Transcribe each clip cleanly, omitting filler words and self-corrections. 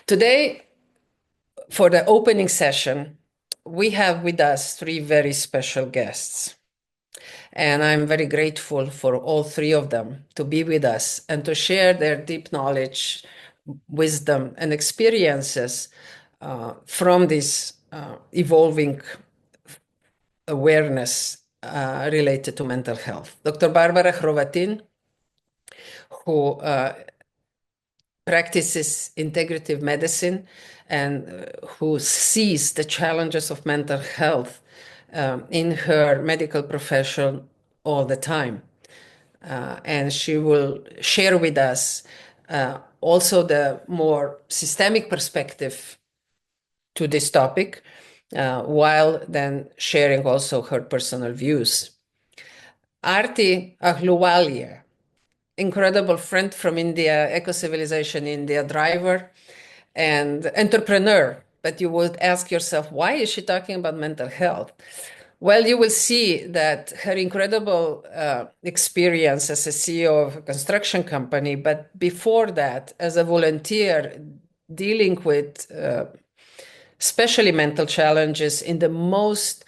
Today, for the opening session, we have with us three very special guests. And I'm very grateful for all three of them to be with us and to share their deep knowledge, wisdom, and experiences from this evolving awareness related to mental health. Dr. Barbara Hrovatin, who practices integrative medicine and who sees the challenges of mental health in her medical profession all the time. And she will share with us also the more systemic perspective to this topic, while then sharing also her personal views. Arti Ahluwalia, incredible friend from India, Ecocivilisation India, driver and entrepreneur. But you would ask yourself, why is she talking about mental health? Well, you will see that her incredible experience as a CEO of a construction company, but before that, as a volunteer dealing with especially mental challenges in the most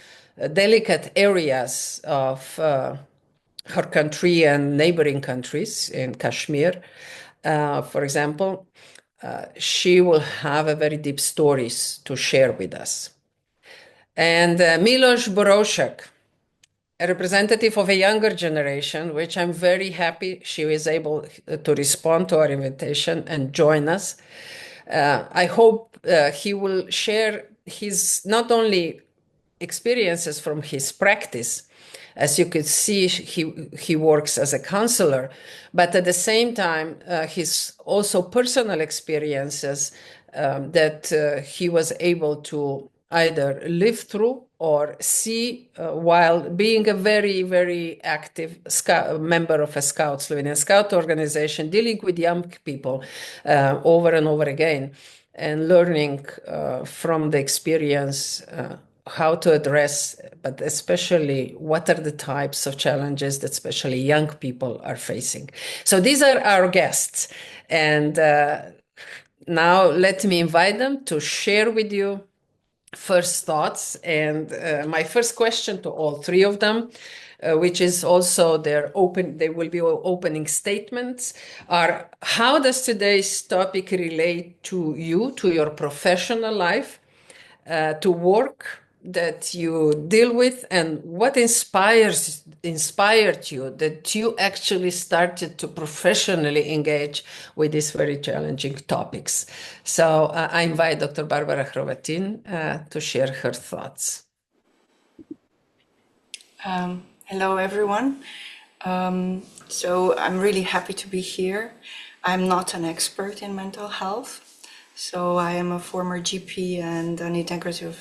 delicate areas of her country and neighboring countries, in Kashmir, for example, she will have a very deep stories to share with us. And Miloš Borovšak, a representative of a younger generation, which I'm very happy she was able to respond to our invitation and join us. I hope he will share his not only experiences from his practice. As you could see, he works as a counselor, but at the same time, his also personal experiences that he was able to either live through or see while being a very, very active member of a Slovenian Scout organization, dealing with young people over and over again, and learning from the experience how to address, but especially what are the types of challenges that especially young people are facing. So these are our guests. And now let me invite them to share with you first thoughts. And my first question to all three of them, which is also they will be opening statements, are how does today's topic relate to you, to your professional life, to work that you deal with, and what inspired you that you actually started to professionally engage with these very challenging topics. So I invite Dr. Barbara Hrovatin to share her thoughts. Hello, everyone. So I'm really happy to be here. I'm not an expert in mental health. So I am a former GP and an integrative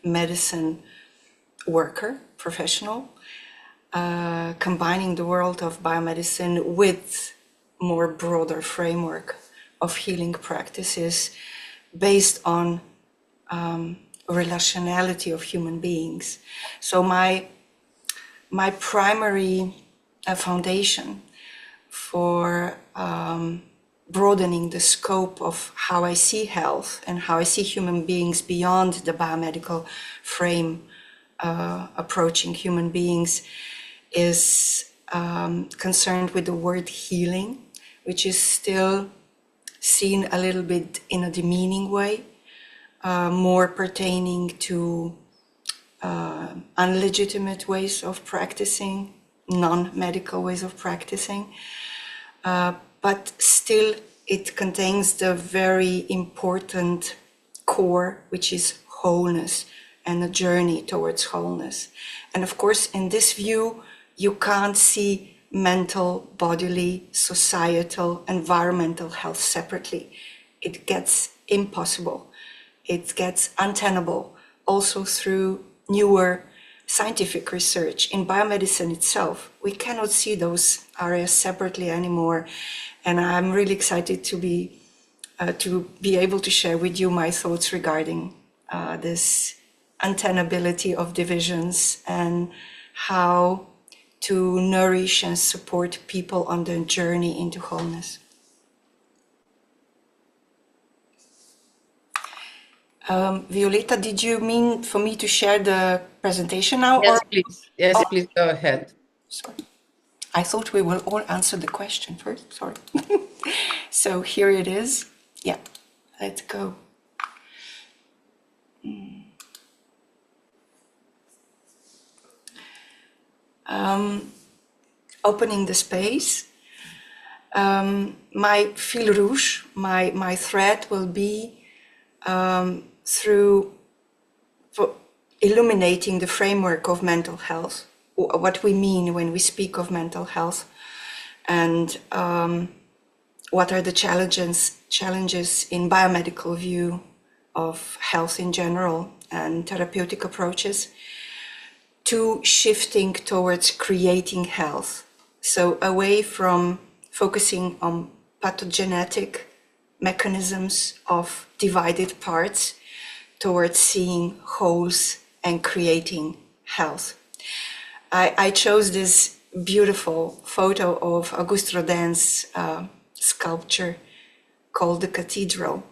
medicine worker, professional, combining the world of biomedicine with more broader framework of healing practices based on relationality of human beings. So my primary foundation for broadening the scope of how I see health and how I see human beings beyond the biomedical frame approaching human beings is concerned with the word healing, which is still seen a little bit in a demeaning way, more pertaining to unlegitimate ways of practicing, non-medical ways of practicing. But still it contains the very important core, which is wholeness and a journey towards wholeness. And of course, in this view, you can't see mental, bodily, societal, environmental health separately. It gets impossible. It gets untenable also through newer scientific research. In biomedicine itself, we cannot see those areas separately anymore. And I'm really excited to be able to share with you my thoughts regarding this untenability of divisions and how to nourish and support people on their journey into wholeness. Violeta, did you mean for me to share the presentation now? Yes, or? please. Yes, Oh, please go ahead. sorry. I thought we will all answer the question first. Sorry. So here it is. Yeah, let's go. Opening the space. My fil rouge, my thread will be through illuminating the framework of mental health, what we mean when we speak of mental health, and what are the challenges in biomedical view of health in general and therapeutic approaches, to shifting towards creating health. So away from focusing on pathogenetic mechanisms of divided parts towards seeing wholes and creating health. I chose this beautiful photo of Auguste Rodin's sculpture called The Cathedral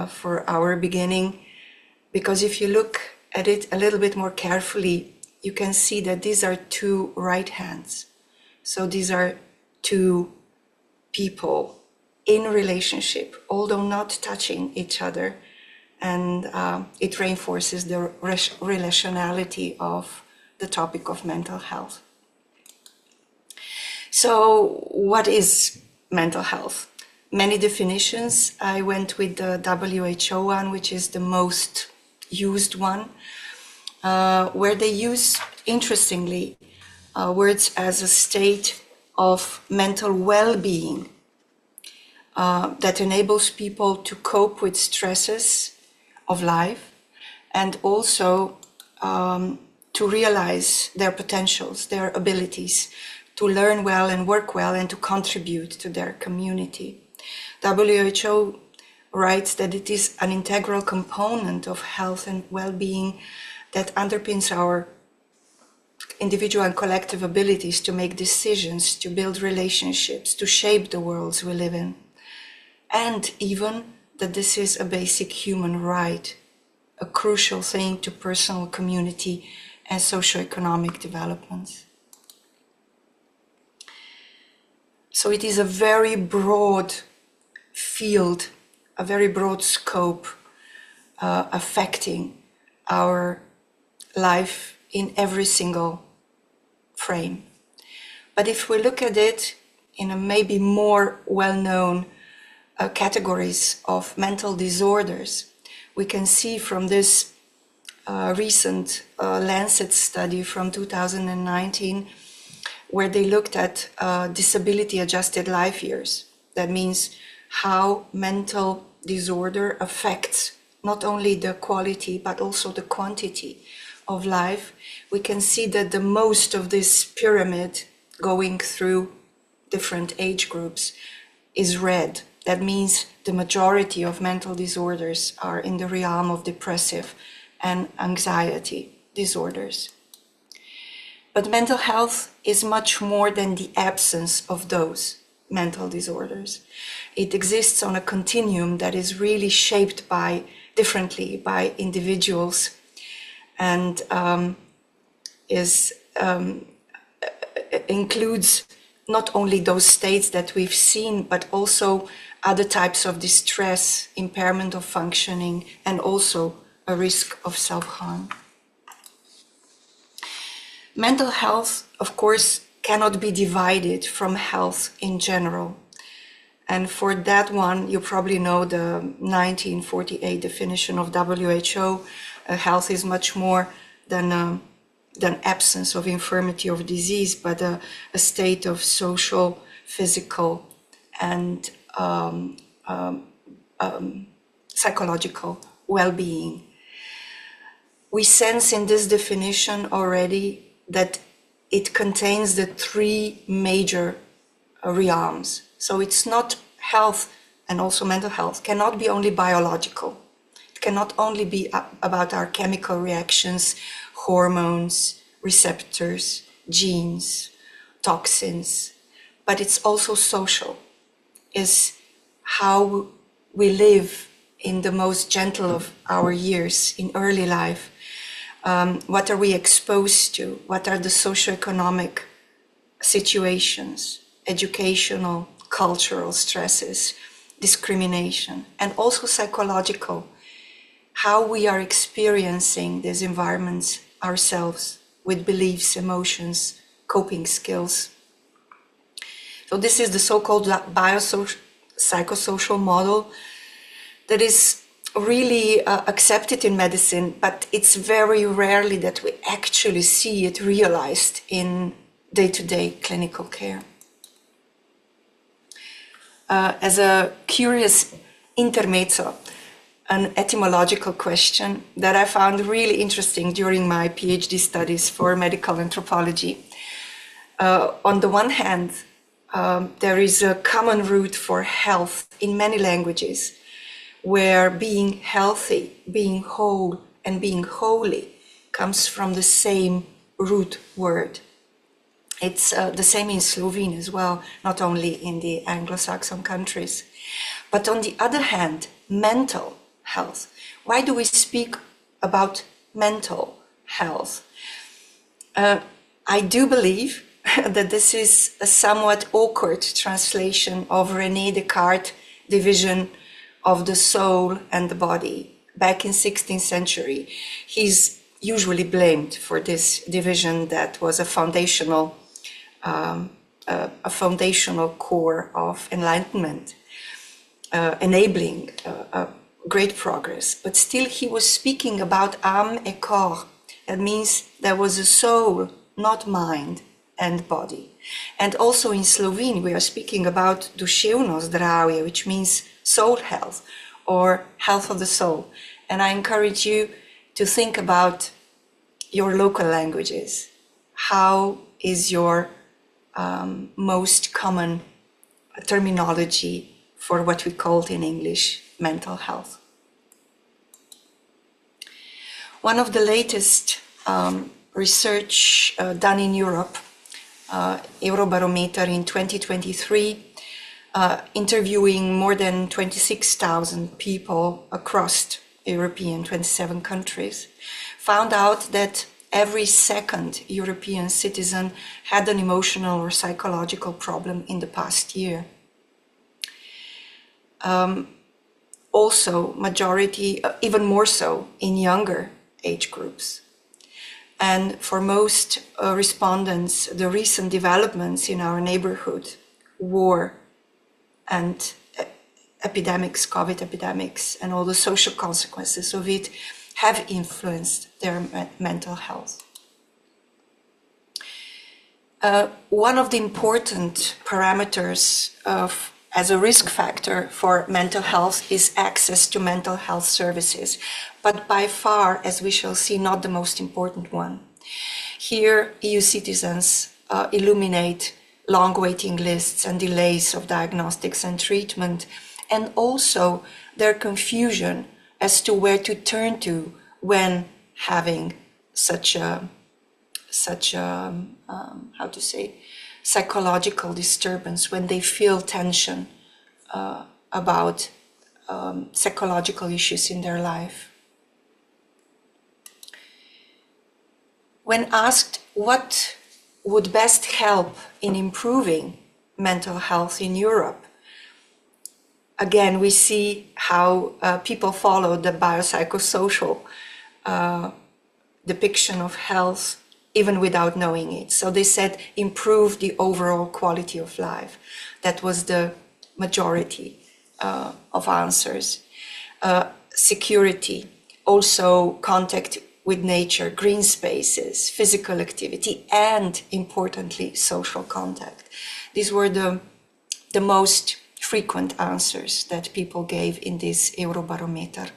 for our beginning, because if you look at it a little bit more carefully, you can see that these are two right hands. So these are two people in relationship, although not touching each other. And it reinforces the relationality of the topic of mental health. So what is mental health? Many definitions. I went with the WHO one, which is the most used one, where they use, interestingly, words as a state of mental well-being that enables people to cope with stresses of life, and also to realize their potentials, their abilities, to learn well and work well and to contribute to their community. WHO writes that it is an integral component of health and well-being that underpins our individual and collective abilities to make decisions, to build relationships, to shape the worlds we live in. And even that this is a basic human right, a crucial thing to personal, community, and socioeconomic development. So it is a very broad field, a very broad scope affecting our life in every single frame. But if we look at it in a maybe more well-known categories of mental disorders, we can see from this recent Lancet study from 2019, where they looked at disability-adjusted life years. That means how mental disorder affects not only the quality but also the quantity of life. We can see that the most of this pyramid going through different age groups is red. That means the majority of mental disorders are in the realm of depressive and anxiety disorders. But mental health is much more than the absence of those mental disorders. It exists on a continuum that is really shaped differently by individuals, and includes not only those states that we've seen, but also other types of distress, impairment of functioning, and also a risk of self-harm. Mental health, of course, cannot be divided from health in general. And for that one, you probably know the 1948 definition of WHO. Health is much more than absence of infirmity or disease, but a state of social, physical, and psychological well-being. We sense in this definition already that it contains the three major realms. So it's not health, and also mental health cannot be only biological. It cannot only be about our chemical reactions, hormones, receptors, genes, toxins, but it's also social. Is how we live in the most gentle of our years, in early life. What are we exposed to? What are the socioeconomic situations, educational, cultural stresses, discrimination, and also psychological, how we are experiencing these environments ourselves with beliefs, emotions, coping skills. So this is the so-called psychosocial model that is really accepted in medicine, but it's very rarely that we actually see it realized in day-to-day clinical care. As a curious intermezzo, an etymological question that I found really interesting during my PhD studies for medical anthropology. On the one hand, there is a common root for health in many languages, where being healthy, being whole, and being holy comes from the same root word. It's the same in Slovene as well, not only in the Anglo-Saxon countries. But on the other hand, mental health. Why do we speak about mental health? I do believe that this is a somewhat awkward translation of René Descartes' division of the soul and the body. Back in 16th century, he's usually blamed for this division that was a foundational core of enlightenment, enabling great progress. But still he was speaking about âme et corps. That means there was a soul, not mind and body. And also in Slovene, we are speaking about duševno zdravje, which means soul health or health of the soul. And I encourage you to think about your local languages. How is your most common terminology for what we called in English mental health? One of the latest research done in Europe, Eurobarometer in 2023, interviewing more than 26,000 people across European 27 countries, found out that every second European citizen had an emotional or psychological problem in the past year. Also, majority, even more so, in younger age groups. And for most respondents, the recent developments in our neighborhood, war and epidemics, COVID epidemics, and all the social consequences of it have influenced their mental health. One of the important parameters as a risk factor for mental health is access to mental health services, but by far, as we shall see, not the most important one. Here, EU citizens illuminate long waiting lists and delays of diagnostics and treatment, and also their confusion as to where to turn to when having such a psychological disturbance, when they feel tension about psychological issues in their life. When asked what would best help in improving mental health in Europe, again, we see how people follow the biopsychosocial depiction of health even without knowing it. So they said improve the overall quality of life. That was the majority of answers. Security, also contact with nature, green spaces, physical activity, and importantly, social contact. These were the most frequent answers that people gave in this Eurobarometer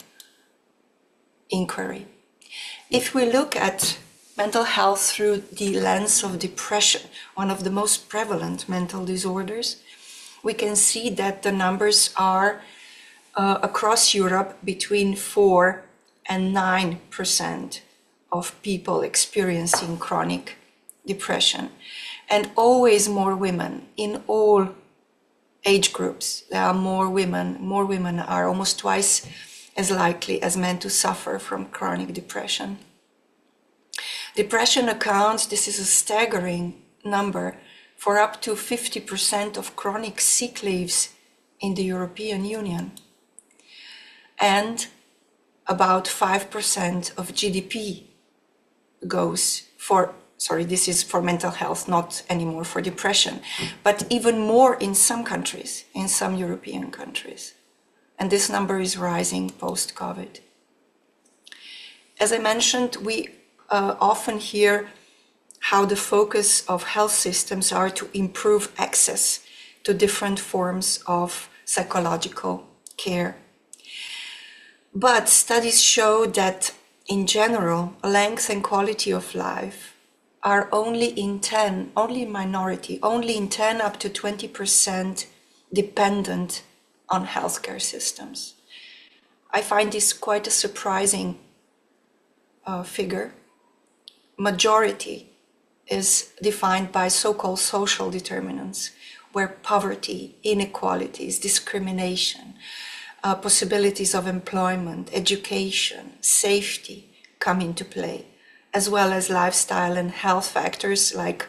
inquiry. If we look at mental health through the lens of depression, one of the most prevalent mental disorders, we can see that the numbers are across Europe between 4 and 9% of people experiencing chronic depression, and always more women in all age groups. There are more women. More women are almost twice as likely as men to suffer from chronic depression. Depression accounts, this is a staggering number, for up to 50% of chronic sick leaves in the European Union, and about 5% of GDP goes for, this is for mental health, not anymore for depression, but even more in some countries, in some European countries. And this number is rising post-COVID. As I mentioned, we often hear how the focus of health systems are to improve access to different forms of psychological care. But studies show that in general, length and quality of life are only in 10, only minority, only in 10 up to 20% dependent on healthcare systems. I find this quite a surprising figure. Majority is defined by so-called social determinants, where poverty, inequalities, discrimination, possibilities of employment, education, safety come into play, as well as lifestyle and health factors like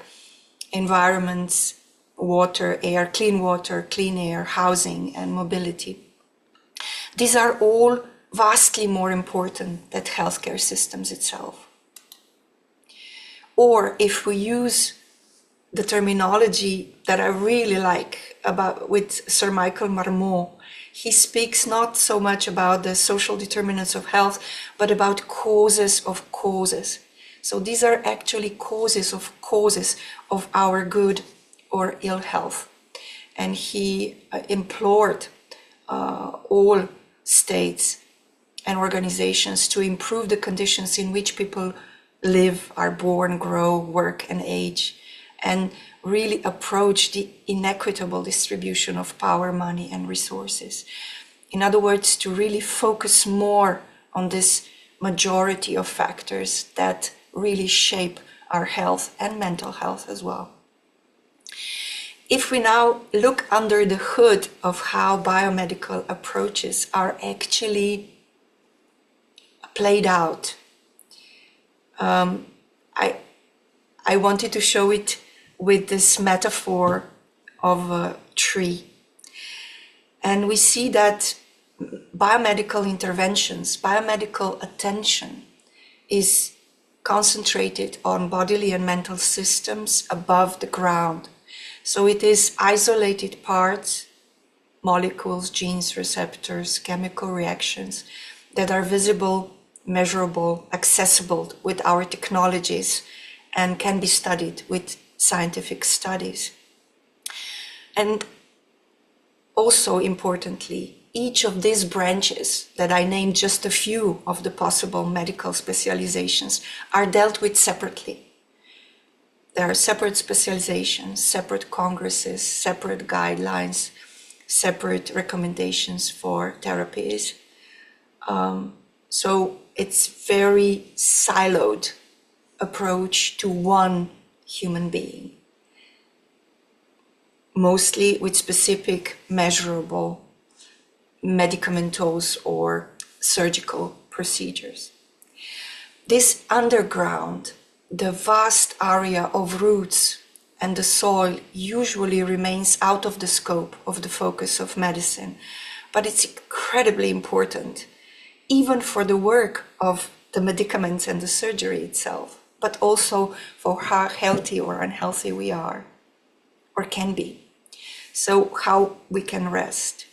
environments, water, air, clean air, housing, and mobility. These are all vastly more important than healthcare systems itself. Or if we use the terminology that I really like about with Sir Michael Marmot, he speaks not so much about the social determinants of health, but about causes of causes. So these are actually causes of our good or ill health. And he implored all states and organizations to improve the conditions in which people live, are born, grow, work, and age, and really approach the inequitable distribution of power, money, and resources. In other words, to really focus more on this majority of factors that really shape our health and mental health as well. If we now look under the hood of how biomedical approaches are actually played out, I wanted to show it with this metaphor of a tree. And we see that biomedical interventions, biomedical attention is concentrated on bodily and mental systems above the ground. So it is isolated parts, molecules, genes, receptors, chemical reactions that are visible, measurable, accessible with our technologies and can be studied with scientific studies. And also importantly, each of these branches that I named just a few of the possible medical specializations are dealt with separately. There are separate specializations, separate congresses, separate guidelines, separate recommendations for therapies. So it's very siloed approach to one human being, mostly with specific measurable medicamentous or surgical procedures. This underground, the vast area of roots and the soil usually remains out of the scope of the focus of medicine, but it's incredibly important, even for the work of the medicaments and the surgery itself, but also for how healthy or unhealthy we are, or can be. So how we can rest,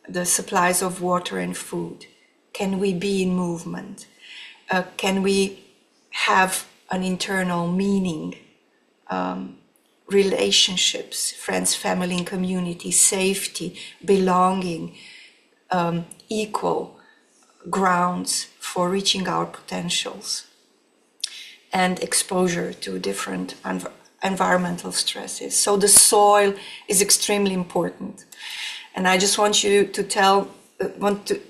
the supplies of water and food, can we be in movement, can we have an internal meaning, relationships, friends, family, and community, safety, belonging, equal grounds for reaching our potentials, and exposure to different environmental stresses. So the soil is extremely important. And I just want you to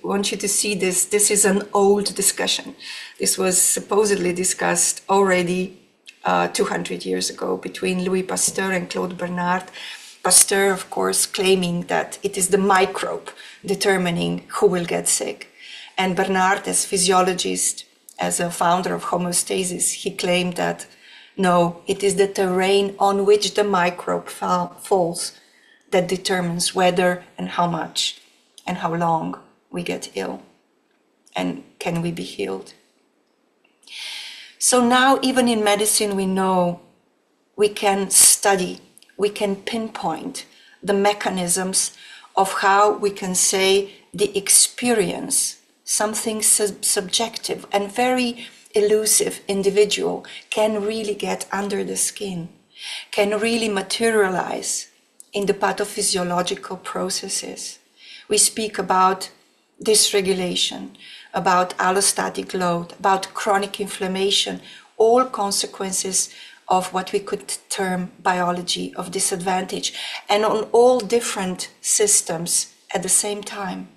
want you to see this. This is an old discussion. This was supposedly discussed already 200 years ago between Louis Pasteur and Claude Bernard. Pasteur, of course, claiming that it is the microbe determining who will get sick. And Bernard, as physiologist, as a founder of homeostasis, he claimed that no, it is the terrain on which the microbe falls that determines whether and how much and how long we get ill and can we be healed. So now even in medicine we know we can study, we can pinpoint the mechanisms of how we can say the experience, something subjective and very elusive, individual, can really get under the skin, can really materialize in the pathophysiological processes. We speak about dysregulation, about allostatic load, about chronic inflammation, all consequences of what we could term biology of disadvantage, and on all different systems at the same time.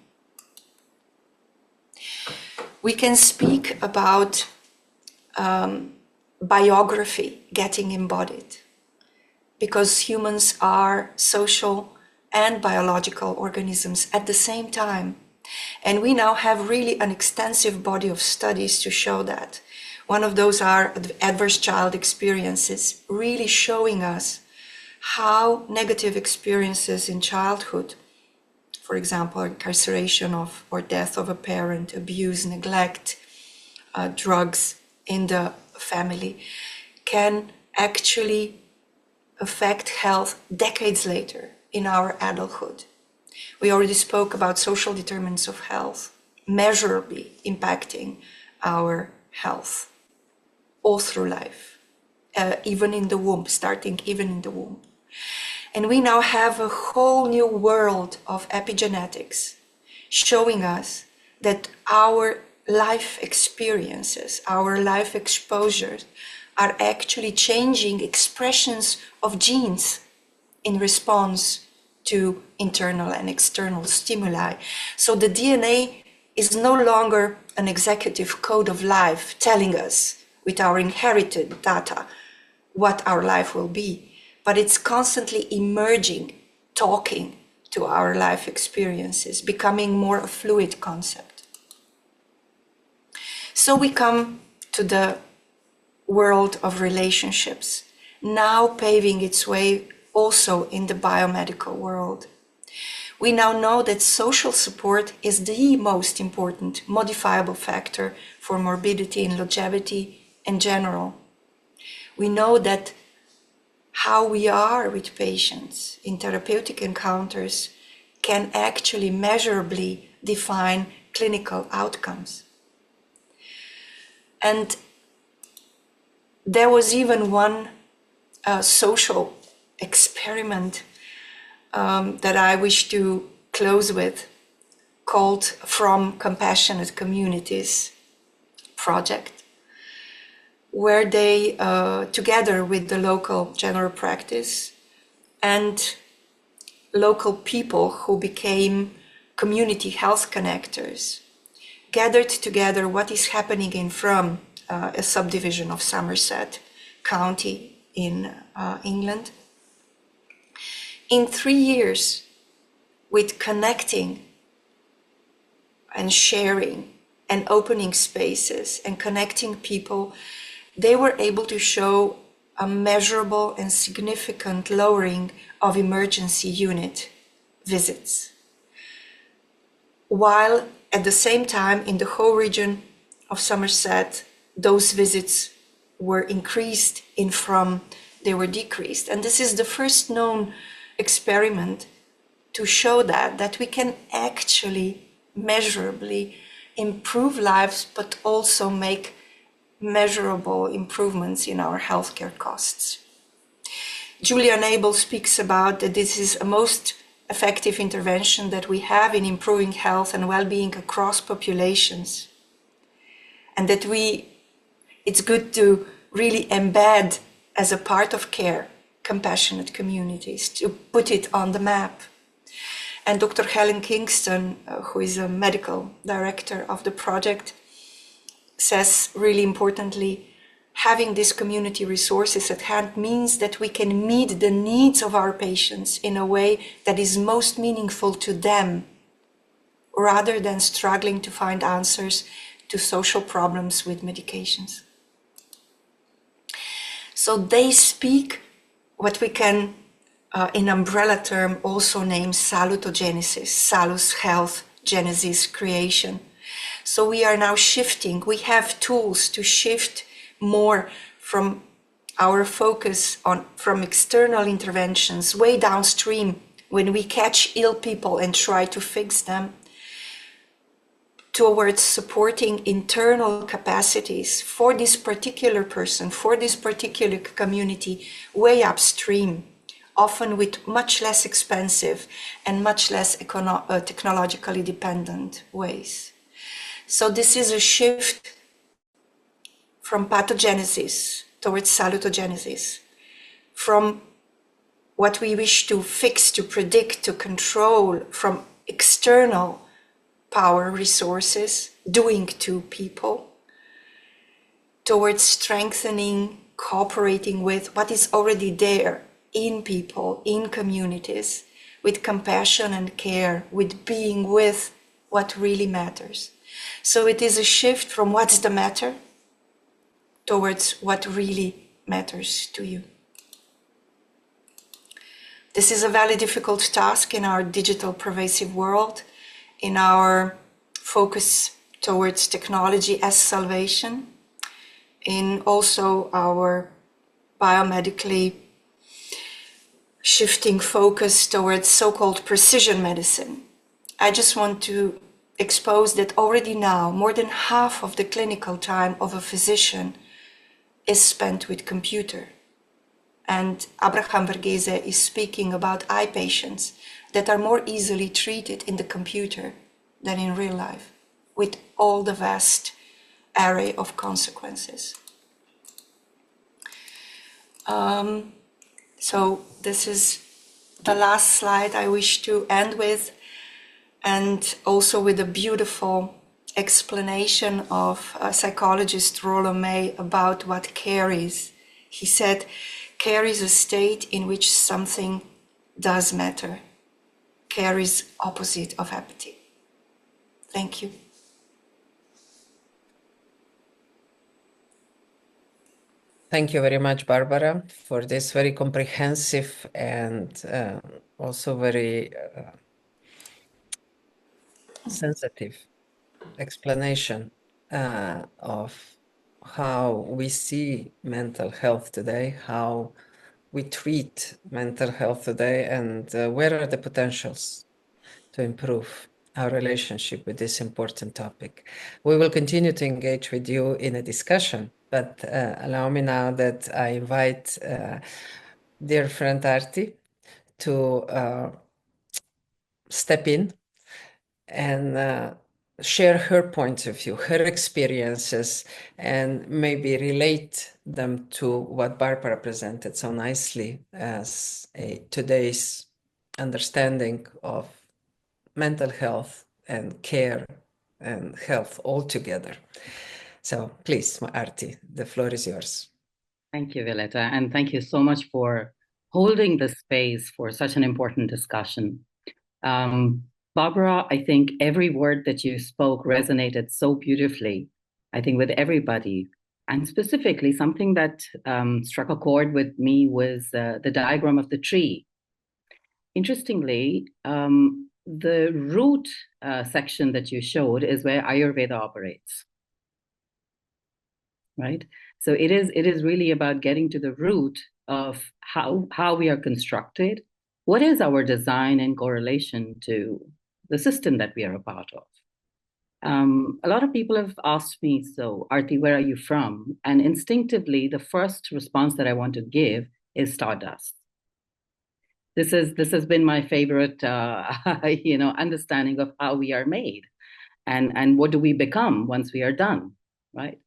We can speak about biography getting embodied, because humans are social and biological organisms at the same time. And we now have really an extensive body of studies to show that. One of those are adverse child experiences, really showing us how negative experiences in childhood, for example, incarceration of or death of a parent, abuse, neglect, drugs in the family, can actually affect health decades later in our adulthood. We already spoke about social determinants of health measurably impacting our health all through life, even in the womb, starting even in the womb. And we now have a whole new world of epigenetics showing us that our life experiences, our life exposures are actually changing expressions of genes in response to internal and external stimuli. So the DNA is no longer an executive code of life telling us with our inherited data what our life will be, but it's constantly emerging, talking to our life experiences, becoming more a fluid concept. So we come to the world of relationships, now paving its way also in the biomedical world. We now know that social support is the most important modifiable factor for morbidity and longevity in general. We know that how we are with patients in therapeutic encounters can actually measurably define clinical outcomes. And there was even one social experiment that I wish to close with, called From Compassionate Communities project, where they, together with the local general practice and local people who became community health connectors, gathered together what is happening in From, a subdivision of Somerset County in England. In 3 years, with connecting and sharing and opening spaces and connecting people, they were able to show a measurable and significant lowering of emergency unit visits, while at the same time in the whole region of Somerset, those visits were increased. In From, they were decreased. And this is the first known experiment to show that we can actually measurably improve lives, but also make measurable improvements in our healthcare costs. Julia Nabel speaks about that this is a most effective intervention that we have in improving health and well-being across populations, and that it's good to really embed as a part of care compassionate communities, to put it on the map. And Dr. Helen Kingston, who is a medical director of the project, says really importantly, having these community resources at hand means that we can meet the needs of our patients in a way that is most meaningful to them, rather than struggling to find answers to social problems with medications. So they speak what we can, in umbrella term, also name salutogenesis, salus, health, genesis, creation. So we are now shifting, we have tools to shift more from our focus on from external interventions way downstream when we catch ill people and try to fix them, towards supporting internal capacities for this particular person, for this particular community, way upstream, often with much less expensive and much less technologically dependent ways. So this is a shift from pathogenesis towards salutogenesis, from what we wish to fix, to predict, to control, from external power resources, doing to people, towards strengthening, cooperating with what is already there in people, in communities, with compassion and care, with being with what really matters. So it is a shift from what's the matter towards what really matters to you. This is a very difficult task in our digital pervasive world, in our focus towards technology as salvation, in also our biomedically shifting focus towards so-called precision medicine. I just want to expose that already now, more than half of the clinical time of a physician is spent with computer. And Abraham Verghese is speaking about eye patients that are more easily treated in the computer than in real life, with all the vast array of consequences. So this is the last slide I wish to end with, and also with a beautiful explanation of psychologist Rollo May about what care is. He said, care is a state in which something does matter. Care is opposite of apathy. Thank you. Thank you very much, Barbara, for this very comprehensive and also very sensitive explanation of how we see mental health today, how we treat mental health today, and where are the potentials to improve our relationship with this important topic. We will continue to engage with you in a discussion, but allow me now that I invite dear friend Arti to step in and share her points of view, her experiences, and maybe relate them to what Barbara presented so nicely as today's understanding of mental health and care and health all together. So please, Arti, the floor is yours. Thank you, Violetta, and thank you so much for holding the space for such an important discussion. Barbara, I think every word that you spoke resonated so beautifully, I think, with everybody. And specifically, something that struck a chord with me was the diagram of the tree. Interestingly, the root section that you showed is where Ayurveda operates, right? So it is really about getting to the root of how we are constructed. What is our design in correlation to the system that we are a part of? A lot of people have asked me, so Arti, where are you from? And instinctively, the first response that I want to give is stardust. This has been my favorite, understanding of how we are made, and what do we become once we are done, right?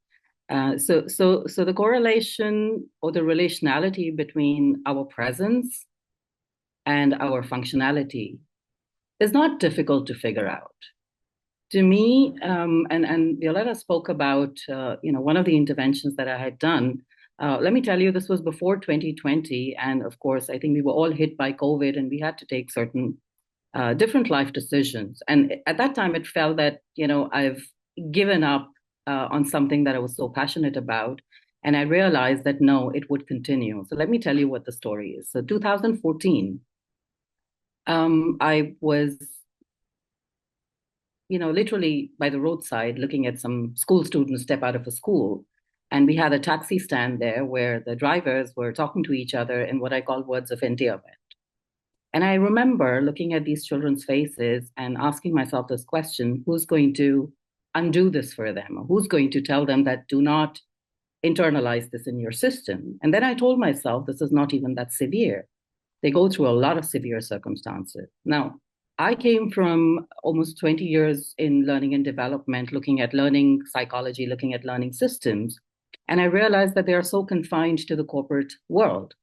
So the correlation or the relationality between our presence and our functionality is not difficult to figure out. To me, and Violetta spoke about, one of the interventions that I had done. Let me tell you, this was before 2020. And of course, I think we were all hit by COVID and we had to take certain different life decisions. And at that time, it felt that, I've given up on something that I was so passionate about. And I realized that no, it would continue. So let me tell you what the story is. So 2014, I was, literally by the roadside looking at some school students step out of a school. And we had a taxi stand there where the drivers were talking to each other in what I call words of endearment. And I remember looking at these children's faces and asking myself this question: who's going to undo this for them? Or who's going to tell them that do not internalize this in your system? And then I told myself, this is not even that severe. They go through a lot of severe circumstances. Now, I came from almost 20 years in learning and development, looking at learning psychology, looking at learning systems. And I realized that they are so confined to the corporate world.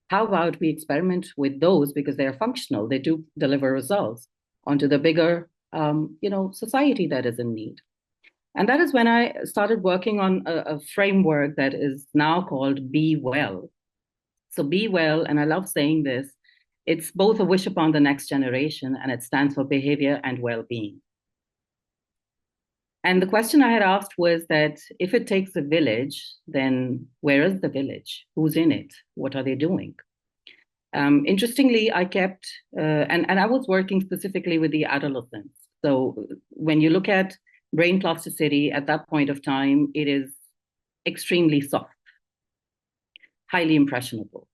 How about we experiment with those, because they are functional, they do deliver results, onto the bigger, society that is in need. And that is when I started working on a framework that is now called Be Well. So Be Well, and I love saying this, it's both a wish upon the next generation, and it stands for behavior and well-being. And the question I had asked was that if it takes a village, then where is the village? Who's in it? What are they doing? Interestingly, I kept, and I was working specifically with the adolescents. So when you look at brain plasticity at that point of time, it is extremely soft, highly impressionable.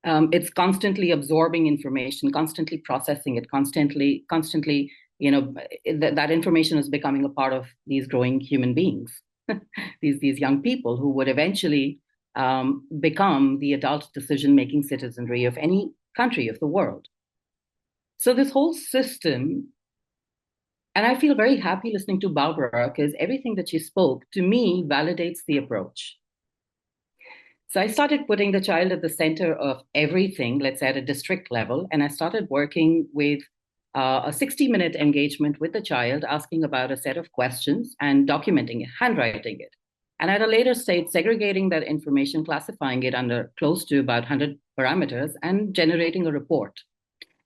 It's constantly absorbing information, constantly processing it, constantly, that information is becoming a part of these growing human beings, these young people who would eventually become the adult decision-making citizenry of any country of the world. So this whole system, and I feel very happy listening to Barbara, because everything that she spoke to me validates the approach. So I started putting the child at the center of everything, let's say at a district level, and I started working with a 60-minute engagement with the child, asking about a set of questions and documenting it, handwriting it. And at a later stage, segregating that information, classifying it under close to about 100 parameters, and generating a report.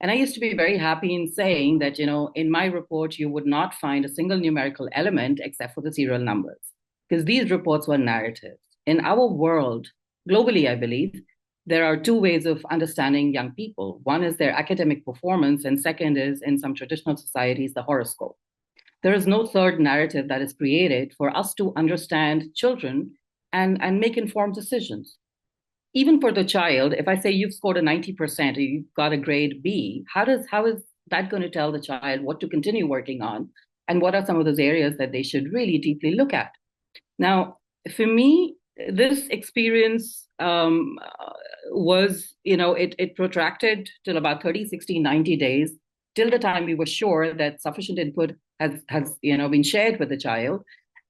And I used to be very happy in saying that, in my report, you would not find a single numerical element except for the serial numbers, because these reports were narratives. In our world, globally, I believe, there are two ways of understanding young people. One is their academic performance, and second is, in some traditional societies, the horoscope. There is no third narrative that is created for us to understand children and make informed decisions. Even for the child, if I say you've scored a 90% or you've got a grade B, how is that going to tell the child what to continue working on, and what are some of those areas that they should really deeply look at? Now, for me, this experience was, it protracted till about 30, 60, 90 days, till the time we were sure that sufficient input has been shared with the child.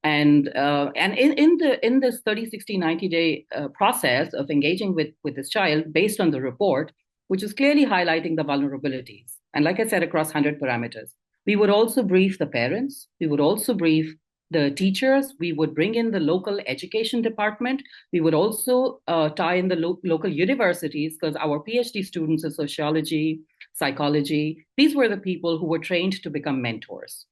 And in this 30, 60, 90-day process of engaging with this child based on the report, which is clearly highlighting the vulnerabilities, and like I said, across 100 parameters, we would also brief the parents, we would also brief the teachers, we would bring in the local education department, we would also tie in the local universities, because our PhD students in sociology, psychology, these were the people who were trained to become mentors,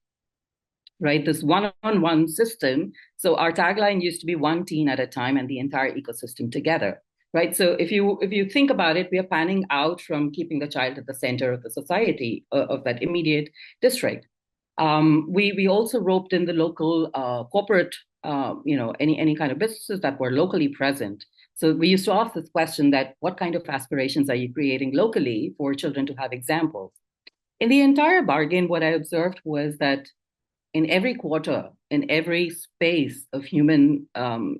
right? This one-on-one system. So our tagline used to be one teen at a time and the entire ecosystem together, right? So if you think about it, we are panning out from keeping the child at the center of the society of that immediate district. We also roped in the local corporate, any kind of businesses that were locally present. So we used to ask this question that what kind of aspirations are you creating locally for children to have examples? In the entire bargain, what I observed was that in every quarter, in every space of human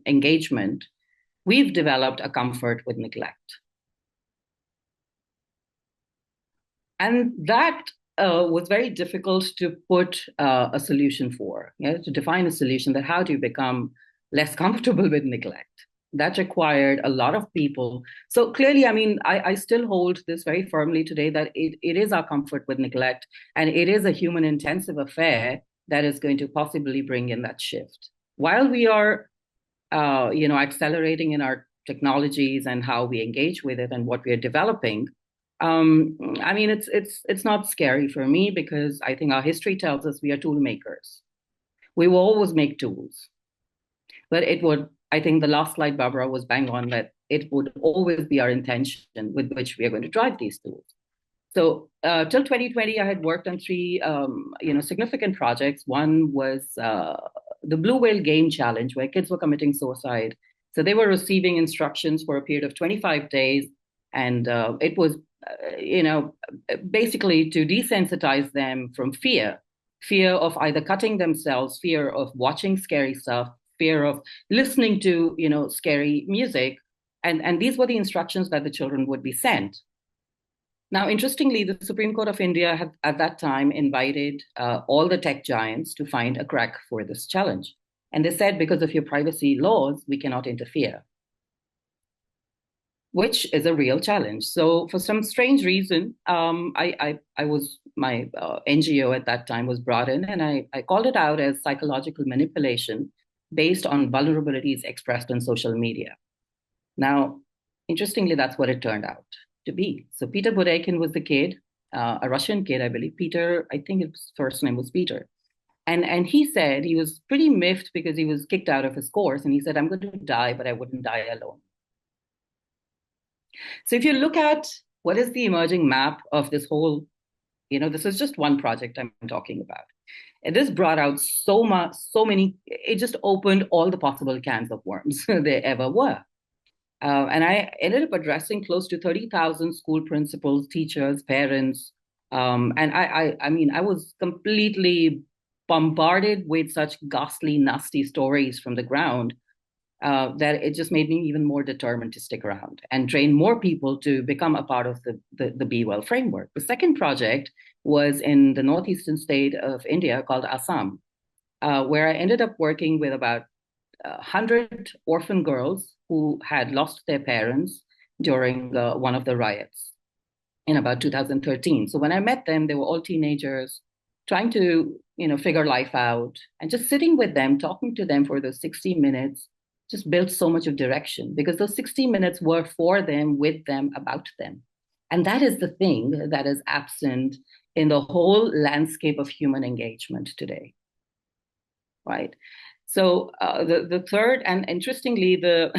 engagement, we've developed a comfort with neglect. And that was very difficult to put a solution for, to define a solution that how do you become less comfortable with neglect? That required a lot of people. So clearly, I still hold this very firmly today that it is our comfort with neglect, and it is a human intensive affair that is going to possibly bring in that shift. While we are, accelerating in our technologies and how we engage with it and what we are developing, I mean, it's not scary for me because I think our history tells us we are tool makers. We will always make tools, but it would. I think the last slide, Barbara, was bang on that it would always be our intention with which we are going to drive these tools. So till 2020, I had worked on three, significant projects. One was the Blue Whale Game Challenge, where kids were committing suicide. So they were receiving instructions for a period of 25 days, and it was, basically to desensitize them from fear of either cutting themselves, fear of watching scary stuff, fear of listening to, scary music, and these were the instructions that the children would be sent. Now, interestingly, the Supreme Court of India had at that time invited all the tech giants to find a crack for this challenge. And they said, because of your privacy laws, we cannot interfere, which is a real challenge. So for some strange reason, my NGO at that time was brought in, and I called it out as psychological manipulation based on vulnerabilities expressed on social media. Now, interestingly, that's what it turned out to be. So Peter Budekin was the kid, a Russian kid, I believe. Peter, I think his first name was Peter. And he said he was pretty miffed because he was kicked out of his course. And he said, I'm going to die, but I wouldn't die alone. So if you look at what is the emerging map of this whole, this is just one project I'm talking about. And this brought out so many, it just opened all the possible cans of worms there ever were. And I ended up addressing close to 30,000 school principals, teachers, parents. And I was completely bombarded with such ghastly, nasty stories from the ground that it just made me even more determined to stick around and train more people to become a part of the Be Well framework. The second project was in the northeastern state of India called Assam, where I ended up working with about 100 orphan girls who had lost their parents during one of the riots in about 2013. So when I met them, they were all teenagers trying to, figure life out, and just sitting with them, talking to them for those 60 minutes just built so much of direction, because those 60 minutes were for them, with them, about them. And that is the thing that is absent in the whole landscape of human engagement today, right? So the third, and interestingly, the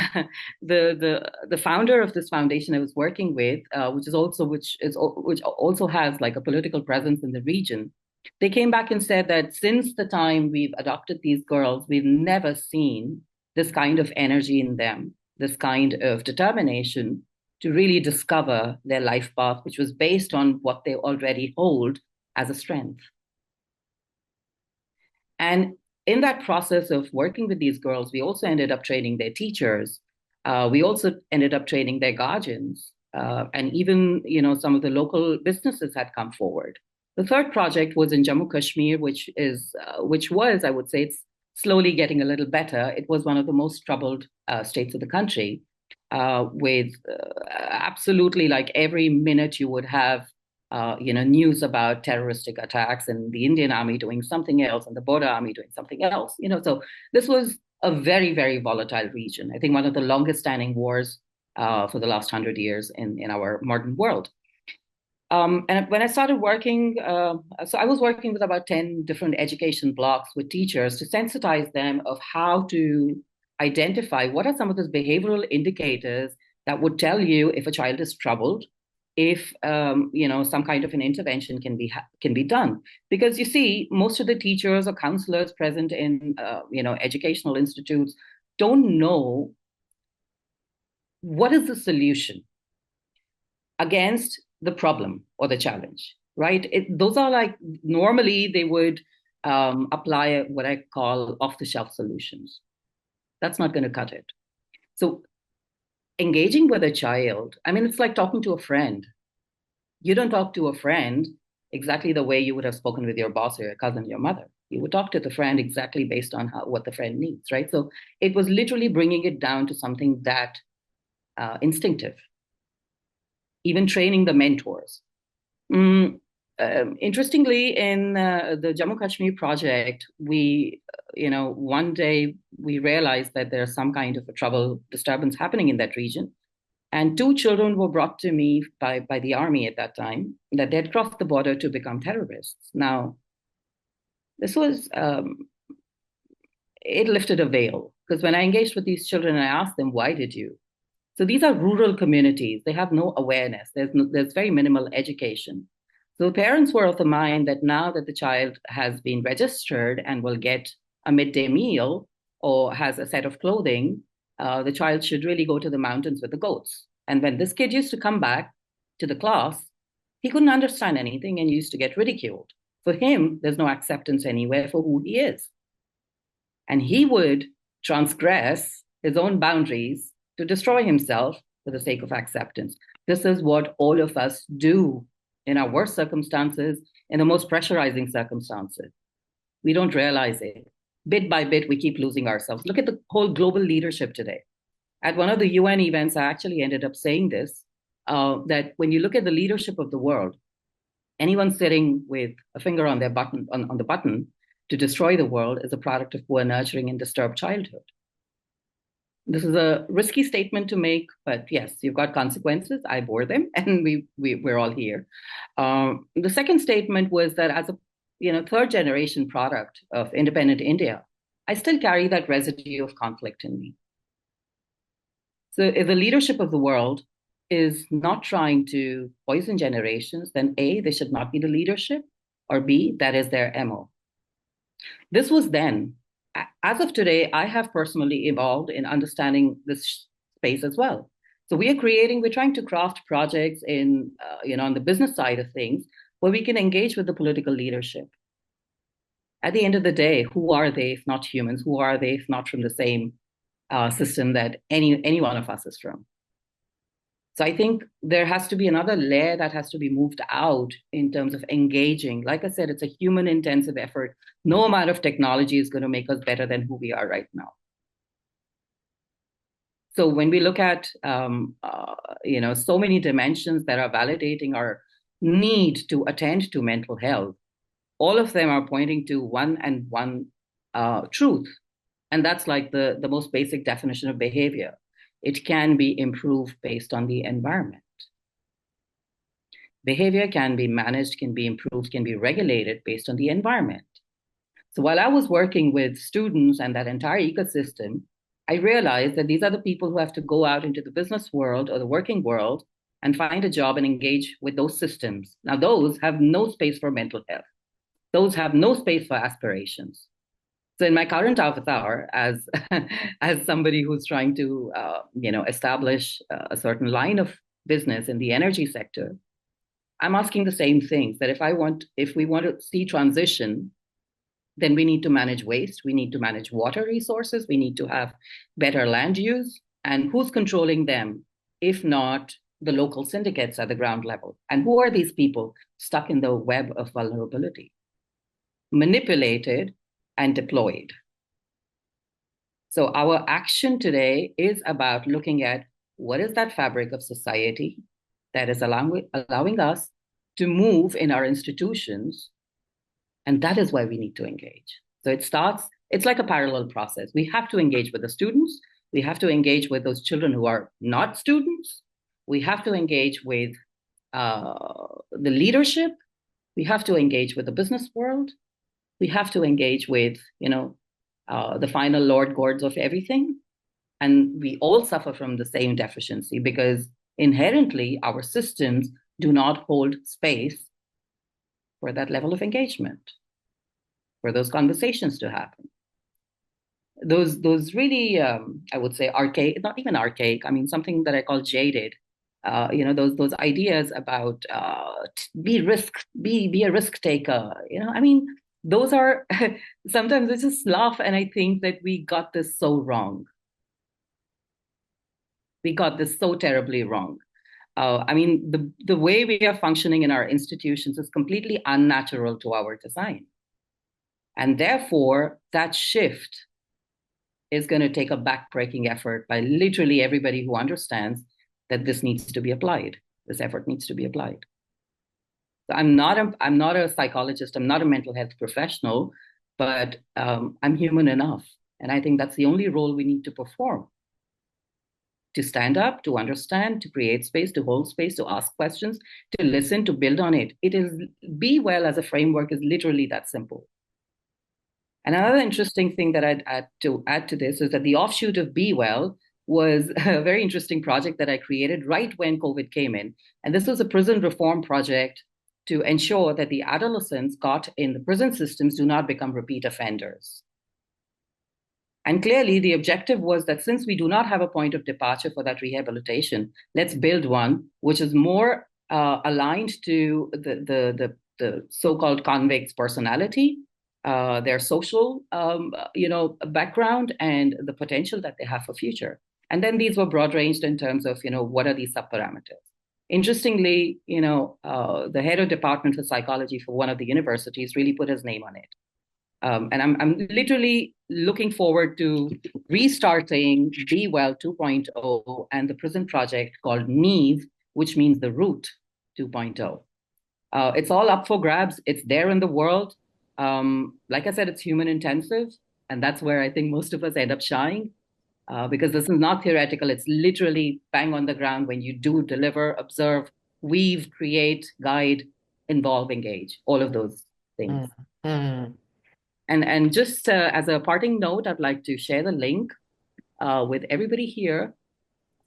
founder of this foundation I was working with, which also has like a political presence in the region, they came back and said that since the time we've adopted these girls, we've never seen this kind of energy in them, this kind of determination to really discover their life path, which was based on what they already hold as a strength. And in that process of working with these girls, we also ended up training their teachers. We also ended up training their guardians. And even, some of the local businesses had come forward. The third project was in Jammu Kashmir, which was, I would say, it's slowly getting a little better. It was one of the most troubled states of the country, with absolutely like every minute you would have news about terroristic attacks and the Indian army doing something else and the border army doing something else. So this was a very, very volatile region. I think one of the longest standing wars for the last 100 years in our modern world. And when I started working, so I was working with about 10 different education blocks with teachers to sensitize them of how to identify what are some of those behavioral indicators that would tell you if a child is troubled, if some kind of an intervention can be done. Because you see, most of the teachers or counselors present in educational institutes don't know what is the solution against the problem or the challenge, right? Those are like, normally they would apply what I call off-the-shelf solutions. That's not going to cut it. So engaging with a child, I mean, it's like talking to a friend. You don't talk to a friend exactly the way you would have spoken with your boss or your cousin, your mother. You would talk to the friend exactly based on what the friend needs, right? So it was literally bringing it down to something that instinctive. Even training the mentors. Interestingly, in the Jammu Kashmir project, we, one day we realized that there's some kind of a trouble disturbance happening in that region. And 2 children were brought to me by the army at that time, that they had crossed the border to become terrorists. Now, this was, it lifted a veil, because when I engaged with these children, I asked them, why did you? So these are rural communities. They have no awareness. There's very minimal education. So parents were of the mind that now that the child has been registered and will get a midday meal or has a set of clothing, the child should really go to the mountains with the goats. And when this kid used to come back to the class, he couldn't understand anything and used to get ridiculed. For him, there's no acceptance anywhere for who he is. And he would transgress his own boundaries to destroy himself for the sake of acceptance. This is what all of us do in our worst circumstances, in the most pressurizing circumstances. We don't realize it. Bit by bit, we keep losing ourselves. Look at the whole global leadership today. At one of the UN events, I actually ended up saying this, that when you look at the leadership of the world, anyone sitting with a finger on their button, on the button to destroy the world is a product of poor nurturing and disturbed childhood. This is a risky statement to make, but yes, you've got consequences. I bore them, and we're all here. The second statement was that as a third generation product of independent India, I still carry that residue of conflict in me. So if the leadership of the world is not trying to poison generations, then A, they should not be the leadership, or B, that is their MO. This was then. As of today, I have personally evolved in understanding this space as well. So we're trying to craft projects on the business side of things where we can engage with the political leadership. At the end of the day, who are they if not humans? Who are they if not from the same system that any one of us is from? So I think there has to be another layer that has to be moved out in terms of engaging. Like I said, it's a human intensive effort. No amount of technology is going to make us better than who we are right now. So when we look at, so many dimensions that are validating our need to attend to mental health, all of them are pointing to one truth. And that's like the most basic definition of behavior. It can be improved based on the environment. Behavior can be managed, can be improved, can be regulated based on the environment. So while I was working with students and that entire ecosystem, I realized that these are the people who have to go out into the business world or the working world and find a job and engage with those systems. Now, those have no space for mental health. Those have no space for aspirations. So in my current avatar, as somebody who's trying to establish a certain line of business in the energy sector, I'm asking the same things, that if we want to see transition, then we need to manage waste, we need to manage water resources, we need to have better land use, and who's controlling them, if not the local syndicates at the ground level? And who are these people stuck in the web of vulnerability, manipulated and deployed? So our action today is about looking at what is that fabric of society that is allowing us to move in our institutions. And that is why we need to engage. So it's like a parallel process. We have to engage with the students. We have to engage with those children who are not students. We have to engage with the leadership. We have to engage with the business world. We have to engage with, the final Lord Gods of everything. And we all suffer from the same deficiency because inherently our systems do not hold space for that level of engagement, for those conversations to happen. Those really, I would say archaic, not even archaic, I mean, something that I call jaded, those ideas about be a risk taker, those are, sometimes I just laugh and I think that we got this so wrong. We got this so terribly wrong. The way we are functioning in our institutions is completely unnatural to our design. And therefore, that shift is going to take a backbreaking effort by literally everybody who understands that this needs to be applied. This effort needs to be applied. So I'm not a psychologist. I'm not a mental health professional, but I'm human enough. And I think that's the only role we need to perform. to stand up, to understand, to create space, to hold space, to ask questions, to listen, to build on it. It is Be Well as a framework is literally that simple. And another interesting thing that I'd add to this is that the offshoot of Be Well was a very interesting project that I created right when COVID came in. And this was a prison reform project to ensure that the adolescents caught in the prison systems do not become repeat offenders. And clearly, the objective was that since we do not have a point of departure for that rehabilitation, let's build one which is more aligned to the so-called convict's personality, their social, background, and the potential that they have for future. And then these were broad ranged in terms of, what are these subparameters? Interestingly, the head of department for psychology for one of the universities really put his name on it. And I'm literally looking forward to restarting Be Well 2.0 and the prison project called Neve, which means the root 2.0. It's all up for grabs. It's there in the world. Like I said, it's human intensive. And that's where I think most of us end up shying, because this is not theoretical. It's literally bang on the ground when you do deliver, observe, weave, create, guide, involve, engage, all of those things. Mm. And just as a parting note, I'd like to share the link with everybody here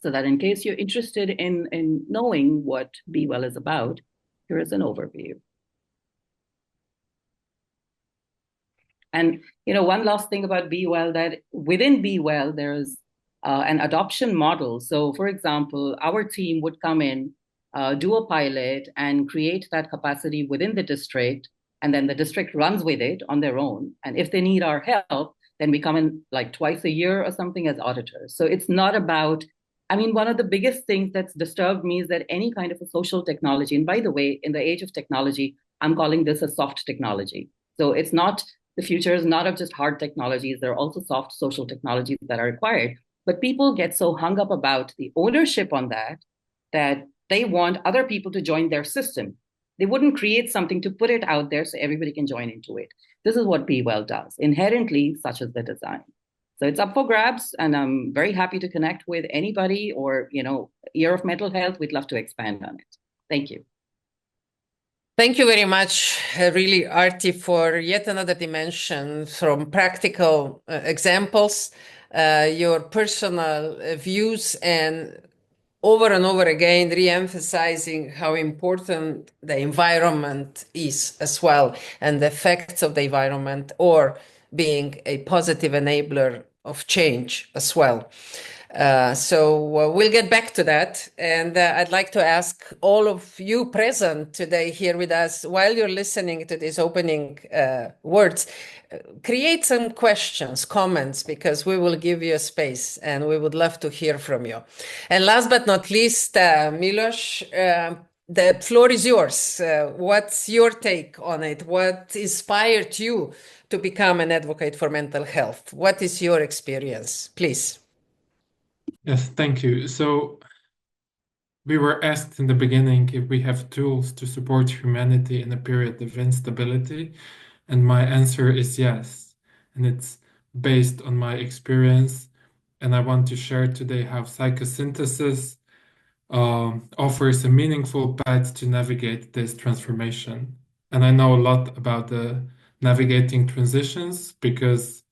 so that in case you're interested in knowing what Be Well is about, here is an overview. And, one last thing about Be Well, that within Be Well, there's an adoption model. So, for example, our team would come in, do a pilot and create that capacity within the district. And then the district runs with it on their own. And if they need our help, then we come in like twice a year or something as auditors. So it's not about, one of the biggest things that's disturbed me is that any kind of a social technology, and by the way, in the age of technology, I'm calling this a soft technology. So it's not, the future is not of just hard technologies. There are also soft social technologies that are required. But people get so hung up about the ownership on that they want other people to join their system. They wouldn't create something to put it out there so everybody can join into it. This is what Be Well does, inherently, such as the design. So it's up for grabs, and I'm very happy to connect with anybody or, Year of Mental Health. We'd love to expand on it. Thank you. Thank you very much, really, Arti, for yet another dimension from practical examples, your personal views, and over again, re-emphasizing how important the environment is as well, and the effects of the environment, or being a positive enabler of change as well. So we'll get back to that. And I'd like to ask all of you present today here with us, while you're listening to these opening words, create some questions, comments, because we will give you a space and we would love to hear from you. And last but not least, Miloš, the floor is yours. What's your take on it? What inspired you to become an advocate for mental health? What is your experience? Please. Yes, thank you. So we were asked in the beginning if we have tools to support humanity in a period of instability, and my answer is yes. And it's based on my experience, and I want to share today how psychosynthesis offers a meaningful path to navigate this transformation. And I know a lot about the navigating transitions because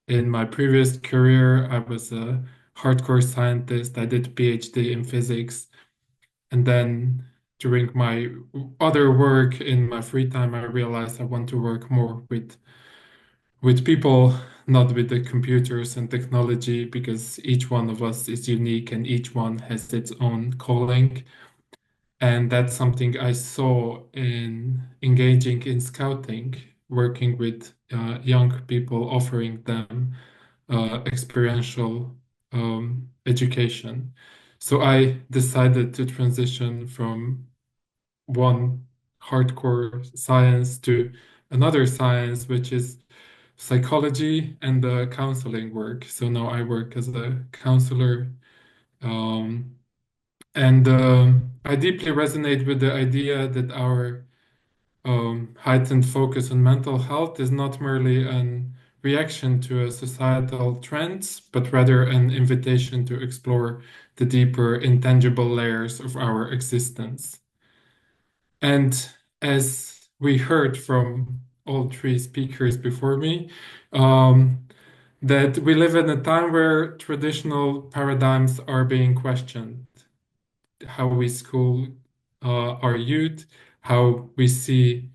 in my previous career, I was a hardcore scientist. I did PhD in physics. And then during my other work in my free time, I realized I want to work more with people, not with the computers and technology, because each one of us is unique and each one has its own calling. And that's something I saw in engaging in scouting, working with young people, offering them experiential education. So I decided to transition from one hardcore science to another science, which is psychology and the counseling work. So now I work as a counselor. And I deeply resonate with the idea that our heightened focus on mental health is not merely an reaction to a societal trends, but rather an invitation to explore the deeper, intangible layers of our existence. And as we heard from all three speakers before me, that we live in a time where traditional paradigms are being questioned. How we school our youth, how we see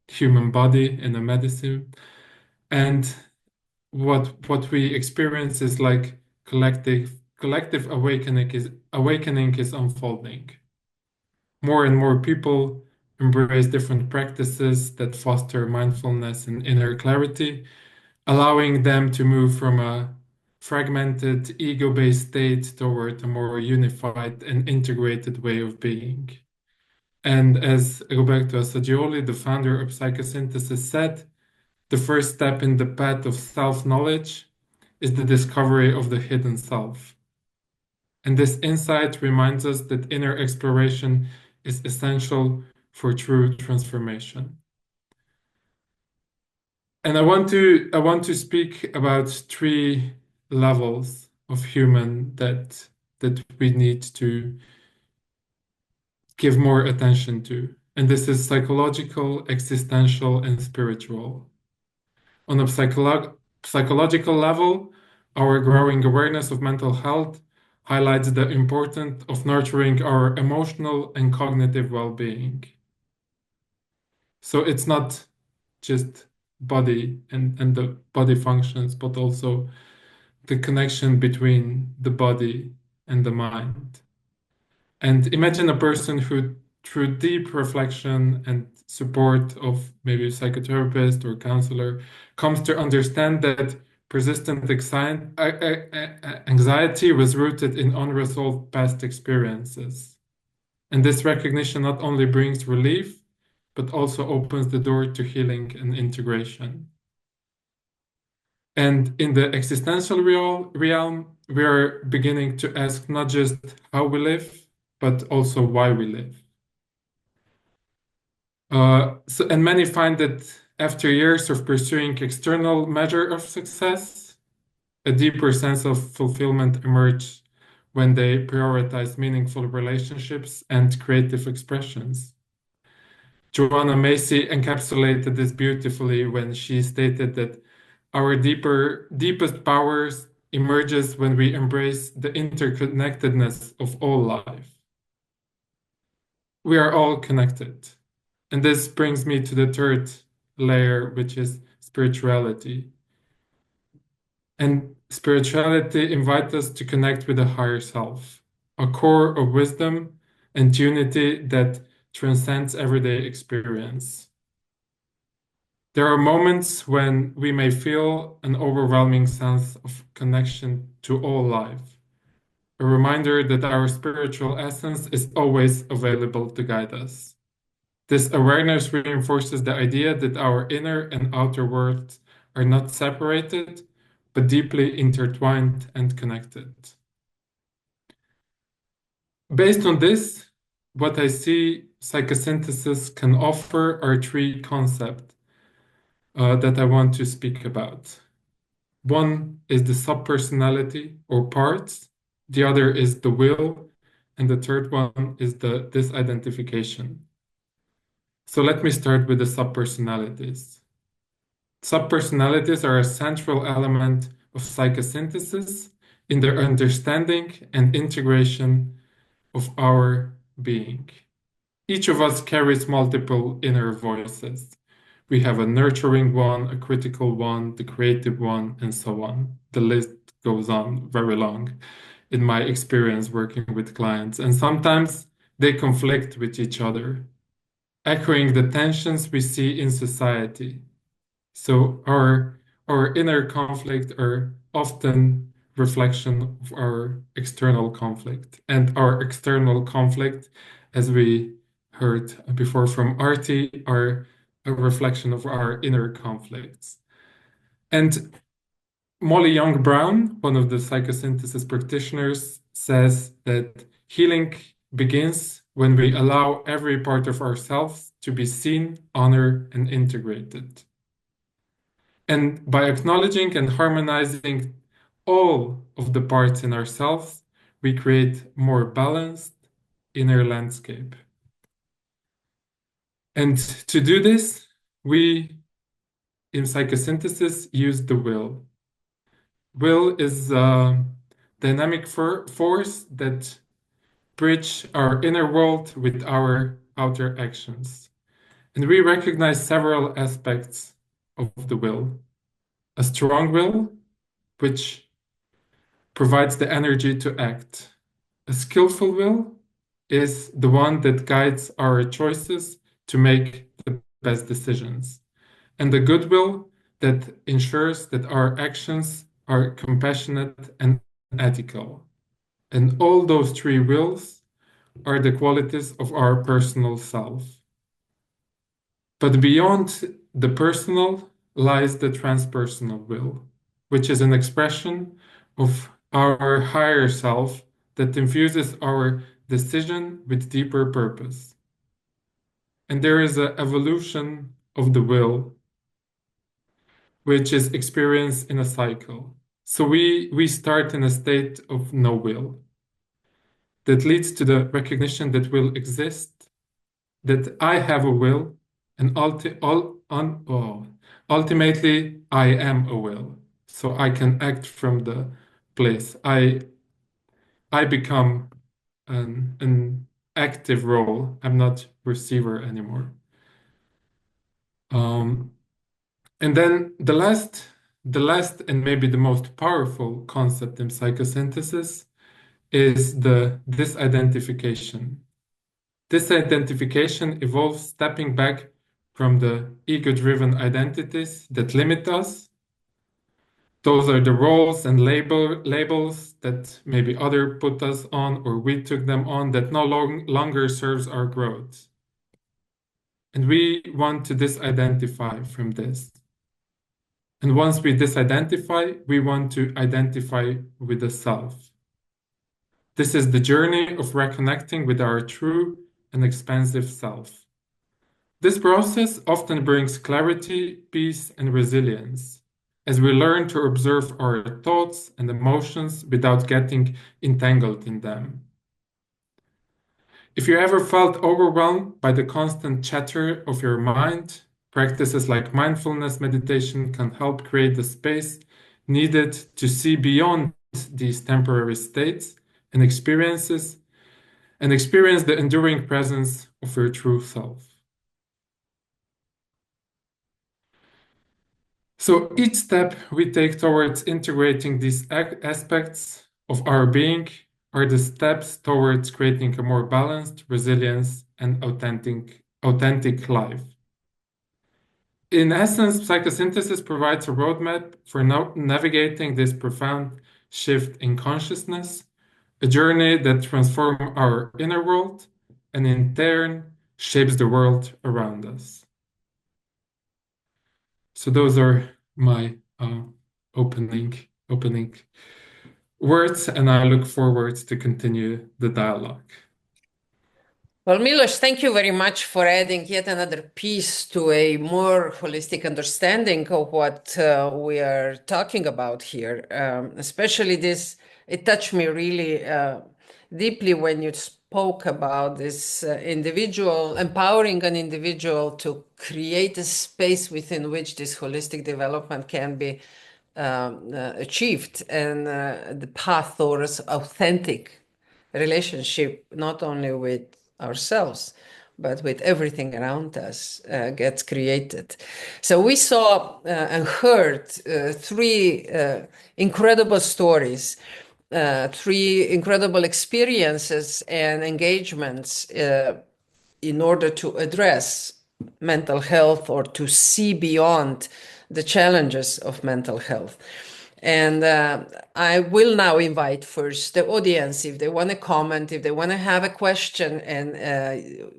human body in the medicine, and what we experience is like collective awakening is unfolding. More and more people embrace different practices that foster mindfulness and inner clarity, allowing them to move from a fragmented, ego-based state toward a more unified and integrated way of being. And as Roberto Assagioli, the founder of Psychosynthesis, said, the first step in the path of self-knowledge is the discovery of the hidden self. And this insight reminds us that inner exploration is essential for true transformation. And I want to speak about three levels of human that we need to give more attention to. And this is psychological, existential, and spiritual. On a psychological level, our growing awareness of mental health highlights the importance of nurturing our emotional and cognitive well-being. So it's not just body and the body functions, but also the connection between the body and the mind. And imagine a person who, through deep reflection and support of maybe a psychotherapist or counselor, comes to understand that persistent anxiety was rooted in unresolved past experiences. And this recognition not only brings relief, but also opens the door to healing and integration. And in the existential realm, we are beginning to ask not just how we live, but also why we live. And many find that after years of pursuing external measure of success, a deeper sense of fulfillment emerges when they prioritize meaningful relationships and creative expressions. Joanna Macy encapsulated this beautifully when she stated that our deepest powers emerges when we embrace the interconnectedness of all life. We are all connected. And this brings me to the third layer, which is spirituality. And spirituality invites us to connect with a higher self, a core of wisdom and unity that transcends everyday experience. There are moments when we may feel an overwhelming sense of connection to all life, a reminder that our spiritual essence is always available to guide us. This awareness reinforces the idea that our inner and outer worlds are not separated, but deeply intertwined and connected. Based on this, what I see psychosynthesis can offer are three concepts that I want to speak about. One is the subpersonality or parts, the other is the will, and the third one is the disidentification. So let me start with the subpersonalities. Subpersonalities are a central element of psychosynthesis in their understanding and integration of our being. Each of us carries multiple inner voices. We have a nurturing one, a critical one, the creative one, and so on. The list goes on very long in my experience working with clients, and sometimes they conflict with each other, echoing the tensions we see in society. So our inner conflict are often reflection of our external conflict, and our external conflict, as we heard before from Arti, are a reflection of our inner conflicts. And Molly Young Brown, one of the psychosynthesis practitioners, says that healing begins when we allow every part of ourselves to be seen, honored, and integrated. And by acknowledging and harmonizing all of the parts in ourselves, we create more balanced inner landscape. And to do this, we in psychosynthesis use the will. Will is a dynamic force that bridge our inner world with our outer actions. And we recognize several aspects of the will. A strong will, which provides the energy to act. A skillful will is the one that guides our choices to make the best decisions. And the good will that ensures that our actions are compassionate and ethical. And all those three wills are the qualities of our personal self. But beyond the personal lies the transpersonal will, which is an expression of our higher self that infuses our decision with deeper purpose. And there is an evolution of the will, which is experienced in a cycle. So we start in a state of no will that leads to the recognition that will exist, that I have a will, and ultimately I am a will. So I can act from the place. I become an active role. I'm not receiver anymore. And then the last and maybe the most powerful concept in psychosynthesis is the disidentification. Disidentification involves stepping back from the ego-driven identities that limit us. Those are the roles and labels that maybe other put us on or we took them on that no longer serves our growth. And we want to disidentify from this. And once we disidentify, we want to identify with the self. This is the journey of reconnecting with our true and expansive self. This process often brings clarity, peace, and resilience as we learn to observe our thoughts and emotions without getting entangled in them. If you ever felt overwhelmed by the constant chatter of your mind, practices like mindfulness meditation can help create the space needed to see beyond these temporary states and experience the enduring presence of your true self. So each step we take towards integrating these aspects of our being are the steps towards creating a more balanced, resilient, and authentic life. In essence, psychosynthesis provides a roadmap for navigating this profound shift in consciousness, a journey that transforms our inner world and in turn shapes the world around us. So those are my opening words, and I look forward to continue the dialogue. Well, Miloš, thank you very much for adding yet another piece to a more holistic understanding of what we are talking about here. Especially this, it touched me really deeply when you spoke about this individual, empowering an individual to create a space within which this holistic development can be achieved, and the path towards authentic relationship, not only with ourselves, but with everything around us gets created. So we saw and heard three incredible stories, three incredible experiences and engagements in order to address mental health or to see beyond the challenges of mental health. And I will now invite first the audience, if they want to comment, if they want to have a question, and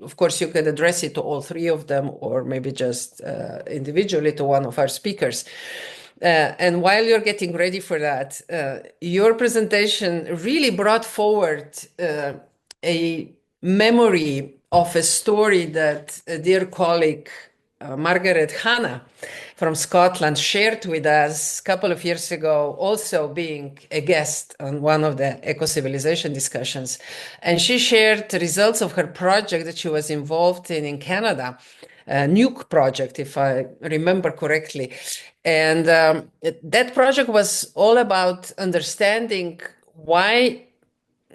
of course you can address it to all three of them, or maybe just individually to one of our speakers. And while you're getting ready for that, your presentation really brought forward a memory of a story that a dear colleague, Margaret Hanna, from Scotland shared with us a couple of years ago, also being a guest on one of the Ecocivilisation discussions. And she shared the results of her project that she was involved in Canada, a nuke project, if I remember correctly. And that project was all about understanding why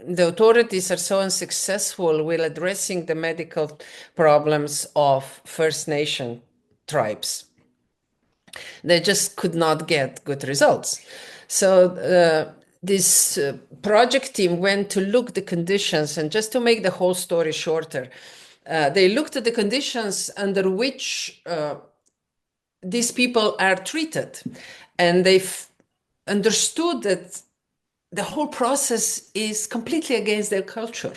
the authorities are so unsuccessful with addressing the medical problems of First Nation tribes. They just could not get good results. So this project team went to look the conditions, and just to make the whole story shorter, they looked at the conditions under which these people are treated, and they've understood that the whole process is completely against their culture.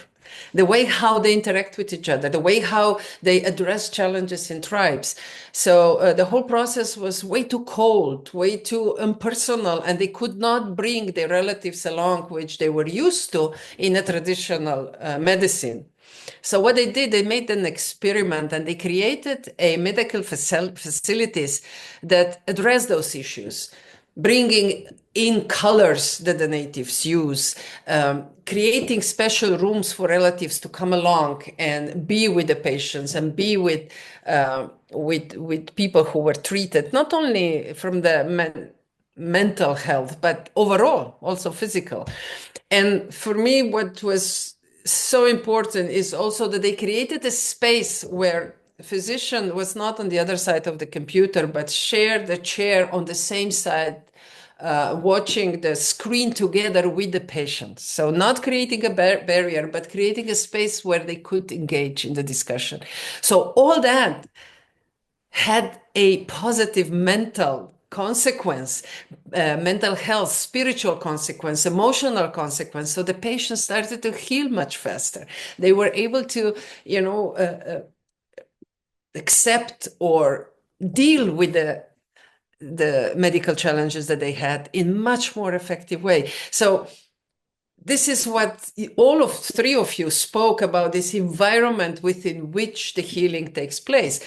The way how they interact with each other, the way how they address challenges in tribes. So the whole process was way too cold, way too impersonal, and they could not bring their relatives along, which they were used to in a traditional medicine. So what they did, they made an experiment, and they created a medical facilities that address those issues, bringing in colors that the natives use, creating special rooms for relatives to come along and be with the patients and be with people who were treated, not only from the mental health, but overall, also physical. And for me, what was so important is also that they created a space where the physician was not on the other side of the computer, but shared the chair on the same side, watching the screen together with the patient. So not creating a barrier, but creating a space where they could engage in the discussion. So all that had a positive mental consequence, mental health, spiritual consequence, emotional consequence. So the patients started to heal much faster. They were able to, accept or deal with the medical challenges that they had in much more effective way. So this is what all of three of you spoke about, this environment within which the healing takes place.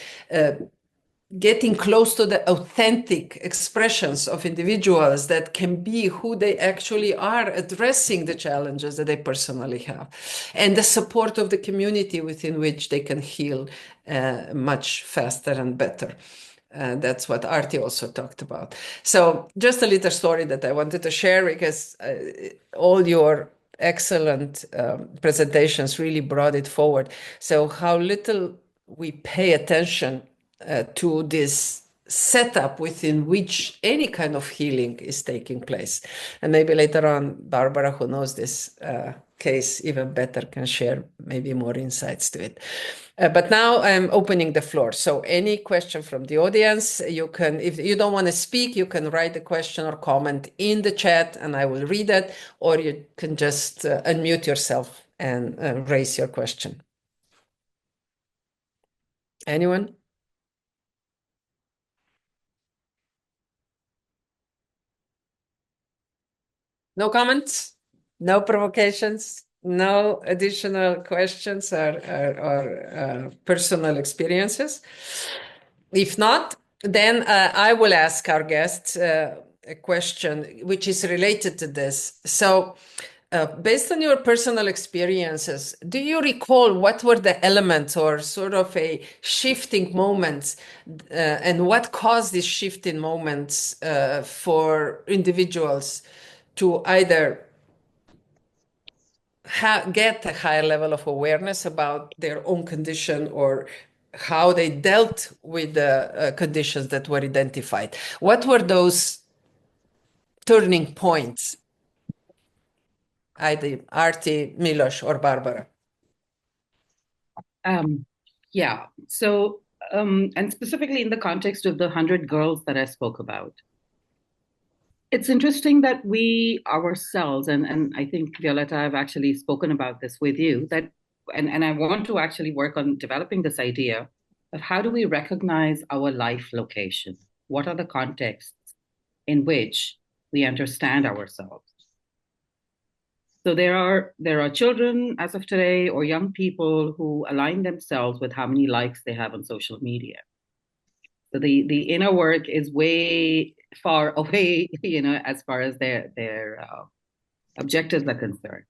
Getting close to the authentic expressions of individuals that can be who they actually are, addressing the challenges that they personally have, and the support of the community within which they can heal much faster and better. That's what Arti also talked about. So just a little story that I wanted to share, because all your excellent presentations really brought it forward. So how little we pay attention to this setup within which any kind of healing is taking place. And maybe later on, Barbara, who knows this case even better, can share maybe more insights to it. But now I'm opening the floor. So any question from the audience, you can, if you don't want to speak, you can write a question or comment in the chat and I will read it, or you can just unmute yourself and raise your question. Anyone? No comments? No provocations? No additional questions or personal experiences? If not, then I will ask our guests a question which is related to this. So, based on your personal experiences, do you recall what were the elements or sort of a shifting moments and what caused these shifting moments for individuals to either get a higher level of awareness about their own condition or how they dealt with the conditions that were identified? What were those turning points? Either Arti, Miloš, or Barbara. Yeah. So, and specifically in the context of the 100 girls that I spoke about, it's interesting that we ourselves, and I think, Violetta, I've actually spoken about this with you, that, and I want to actually work on developing this idea of how do we recognize our life location? What are the contexts in which we understand ourselves? So there are children as of today or young people who align themselves with how many likes they have on social media. So the inner work is way far away, as far as their objectives are concerned.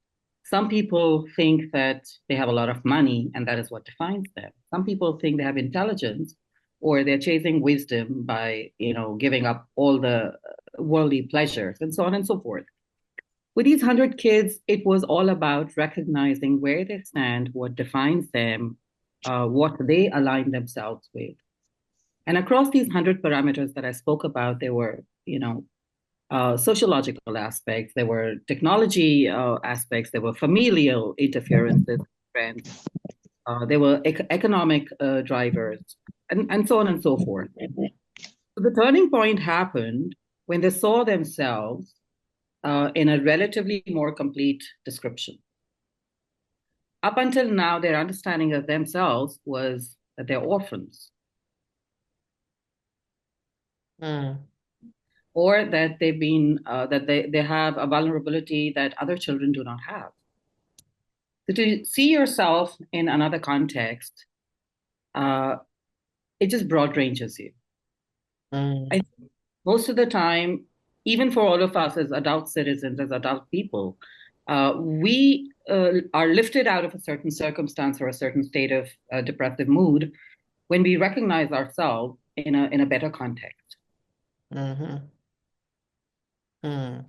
Some people think that they have a lot of money and that is what defines them. Some people think they have intelligence or they're chasing wisdom by, giving up all the worldly pleasures and so on and so forth. With these 100 kids, it was all about recognizing where they stand, what defines them, what they align themselves with. And across these 100 parameters that I spoke about, there were, sociological aspects, there were technology aspects, there were familial interferences, friends, there were economic drivers, and so on and so forth. So the turning point happened when they saw themselves in a relatively more complete description. Up until now, their understanding of themselves was that they're orphans. Or that they've been that they have a vulnerability that other children do not have. So to see yourself in another context, it just broad ranges you. I think most of the time, even for all of us as adult citizens, as adult people, we are lifted out of a certain circumstance or a certain state of depressive mood when we recognize ourselves in a better context.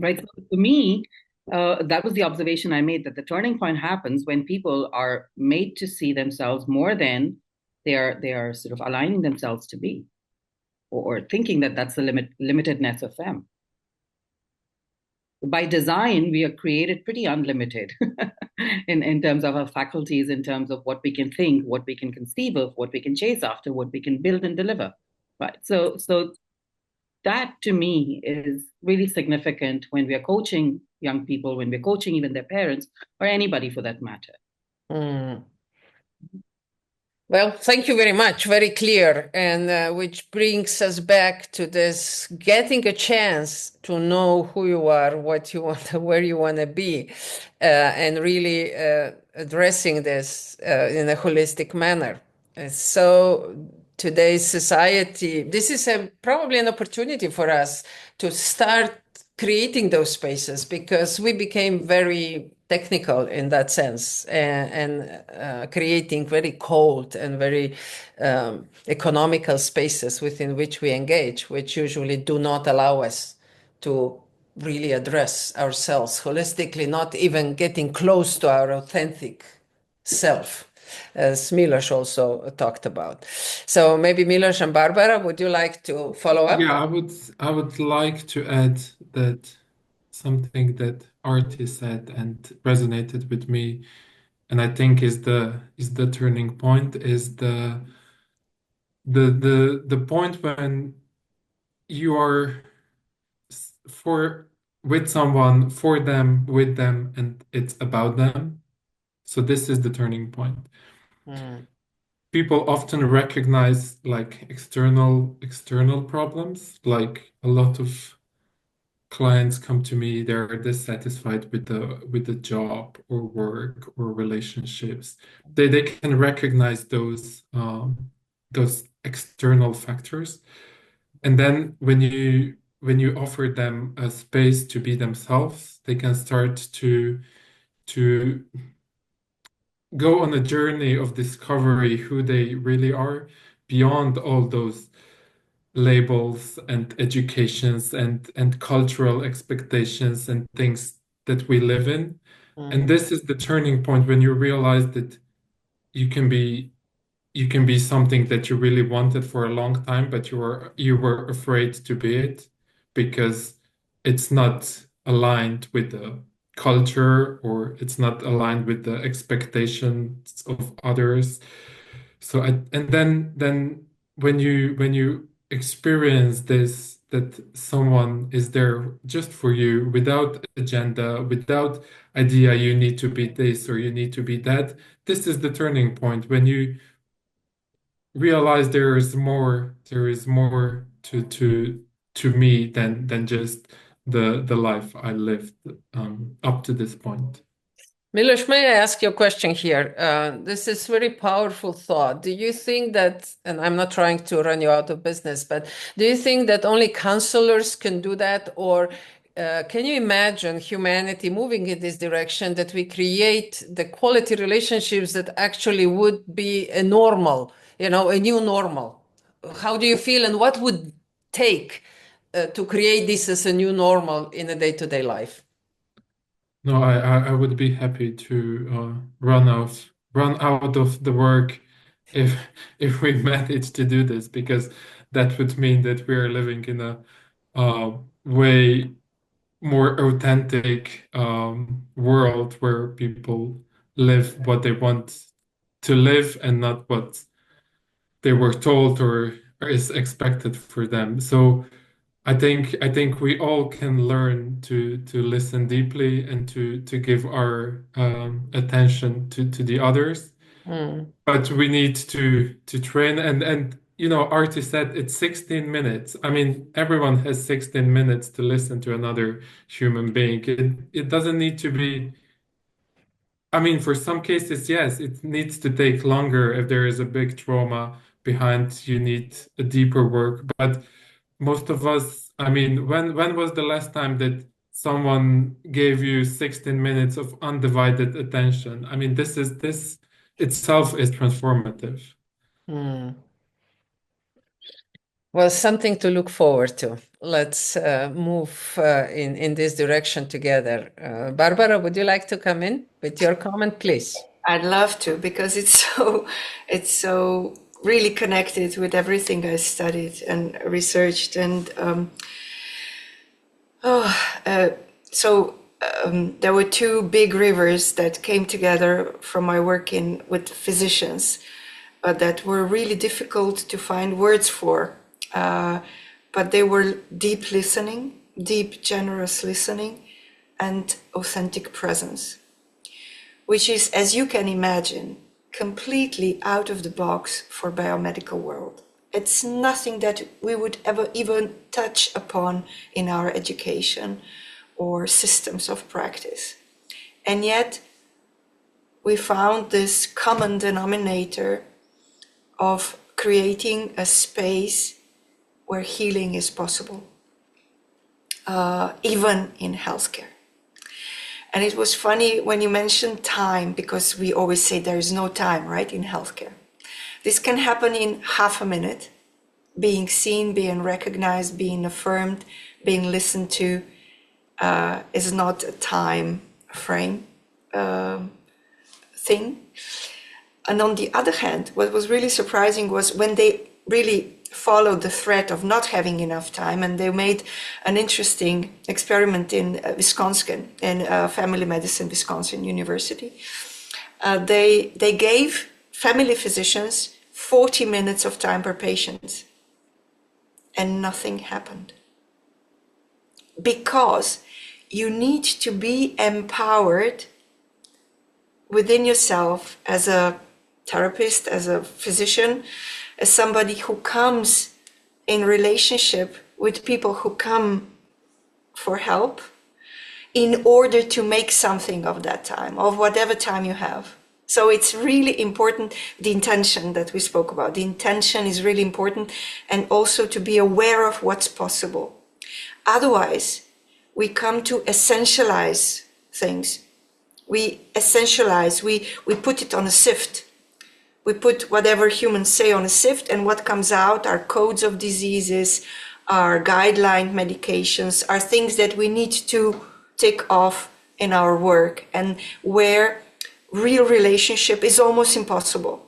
Right. So for me, that was the observation I made, that the turning point happens when people are made to see themselves more than they are sort of aligning themselves to be, or thinking that that's the limitedness of them. By design, we are created pretty unlimited in terms of our faculties, in terms of what we can think, what we can conceive of, what we can chase after, what we can build and deliver. Right. So that to me is really significant when we are coaching young people, when we're coaching even their parents, or anybody for that matter. Well, thank you very much. Very clear. And which brings us back to this getting a chance to know who you are, what you want, where you want to be, and really addressing this in a holistic manner. So today's society, this is probably an opportunity for us to start creating those spaces, because we became very technical in that sense, and creating very cold and very economical spaces within which we engage, which usually do not allow us to really address ourselves holistically, not even getting close to our authentic self, as Miloš also talked about. So maybe Miloš and Barbara, would you like to follow up? Yeah, I would like to add that something that Arti said and resonated with me, and I think is the turning point, is the point when you are with someone, for them, with them, and it's about them. So this is the turning point. People often recognize like external problems. Like a lot of clients come to me, they're dissatisfied with the job or work or relationships. They can recognize those external factors, and then when you offer them a space to be themselves, they can start to go on a journey of discovery who they really are, beyond all those labels and educations and cultural expectations and things that we live in. And this is the turning point when you realize that you can be something that you really wanted for a long time, but you were afraid to be it because it's not aligned with the culture, or it's not aligned with the expectations of others. So and then when you experience this, that someone is there just for you, without agenda, without idea you need to be this or you need to be that, this is the turning point when you realize there is more to me than just the life I lived up to this point. Miloš, may I ask you a question here? This is very powerful thought. Do you think that, and I'm not trying to run you out of business, but do you think that only counselors can do that? Or can you imagine humanity moving in this direction, that we create the quality relationships that actually would be a normal, a new normal? How do you feel, and what would take to create this as a new normal in a day-to-day life? No, I would be happy to run out of the work if if we manage to do this, because that would mean that we are living in a way more authentic world where people live what they want to live and not what they were told or is expected for them. So I think we all can learn to listen deeply and to give our attention to the others. But we need to train, and Arti said it's 16 minutes. I mean, everyone has 16 minutes to listen to another human being. It doesn't need to be. I mean, for some cases, yes, it needs to take longer if there is a big trauma behind. You need a deeper work, but most of us, I mean, when was the last time that someone gave you 16 minutes of undivided attention? I mean, this itself is transformative. Well, something to look forward to. Let's move in this direction together. Barbara, would you like to come in with your comment, please? I'd love to, because it's so really connected with everything I studied and researched. And there were two big rivers that came together from my work with physicians that were really difficult to find words for. But they were deep listening, deep, generous listening, and authentic presence, which is, as you can imagine, completely out of the box for biomedical world. It's nothing that we would ever even touch upon in our education or systems of practice. And yet, we found this common denominator of creating a space where healing is possible, even in healthcare. And it was funny when you mentioned time, because we always say there is no time, right, in healthcare. This can happen in half a minute. Being seen, being recognized, being affirmed, being listened to is not a time frame thing. And on the other hand, what was really surprising was when they really followed the threat of not having enough time, and they made an interesting experiment in Wisconsin, in Family Medicine, Wisconsin University. They gave family physicians 40 minutes of time per patient, and nothing happened. Because you need to be empowered within yourself as a therapist, as a physician, as somebody who comes in relationship with people who come for help, in order to make something of that time, of whatever time you have. So it's really important, the intention that we spoke about. The intention is really important, and also to be aware of what's possible. Otherwise, we come to essentialize things. We essentialize, we put it on a sift. We put whatever humans say on a sift, and what comes out are codes of diseases, are guideline medications, are things that we need to take off in our work, and where real relationship is almost impossible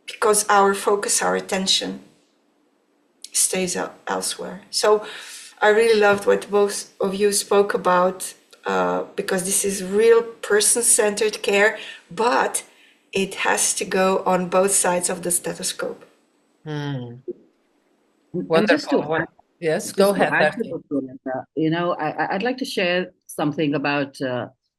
because our focus, our attention stays elsewhere. So I really loved what both of you spoke about, because this is real person-centered care, but it has to go on both sides of the stethoscope. Wonderful. Yes, go ahead, Arti. I'd like to share something about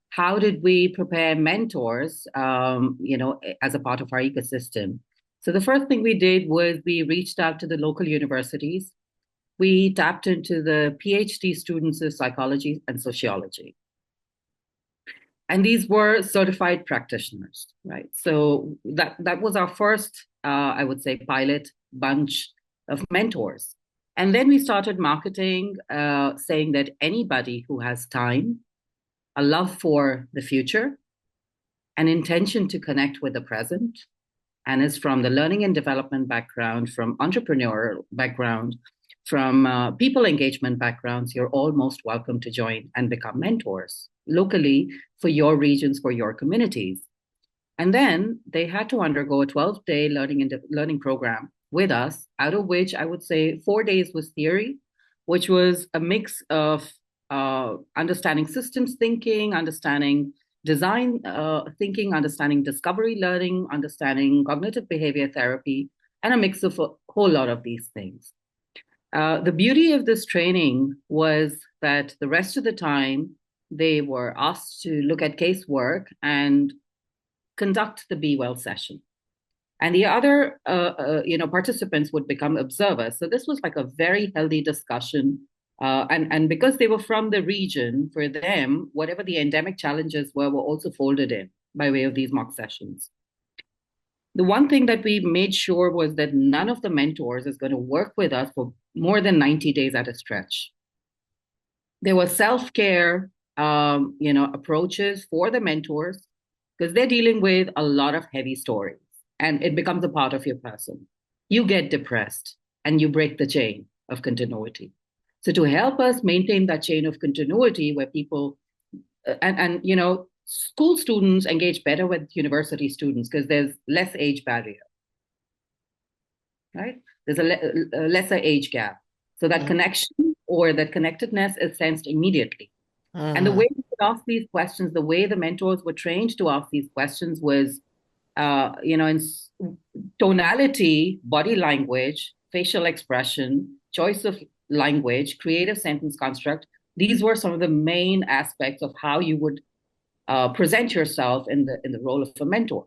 how did we prepare mentors, as a part of our ecosystem. So the first thing we did was we reached out to the local universities. We tapped into the PhD students of psychology and sociology. And these were certified practitioners, right? So that was our first, I would say, pilot bunch of mentors. And then we started marketing, saying that anybody who has time, a love for the future, an intention to connect with the present, and is from the learning and development background, from entrepreneurial background, from people engagement backgrounds, you're all most welcome to join and become mentors locally for your regions, for your communities. And then they had to undergo a 12-day learning program with us, out of which I would say 4 days was theory, which was a mix of understanding systems thinking, understanding design thinking, understanding discovery learning, understanding cognitive behavior therapy, and a mix of a whole lot of these things. The beauty of this training was that the rest of the time they were asked to look at casework and conduct the Be Well session. And the other participants would become observers. So this was like a very healthy discussion. And because they were from the region, for them, whatever the endemic challenges were also folded in by way of these mock sessions. The one thing that we made sure was that none of the mentors is going to work with us for more than 90 days at a stretch. There were self-care, approaches for the mentors because they're dealing with a lot of heavy stories and it becomes a part of your person. You get depressed and you break the chain of continuity. So to help us maintain that chain of continuity where people, school students engage better with university students because there's less age barrier, right? There's a lesser age gap. So that connection or that connectedness is sensed immediately. And the way we could ask these questions, the way the mentors were trained to ask these questions was, in tonality, body language, facial expression, choice of language, creative sentence construct. These were some of the main aspects of how you would present yourself in the role of a mentor.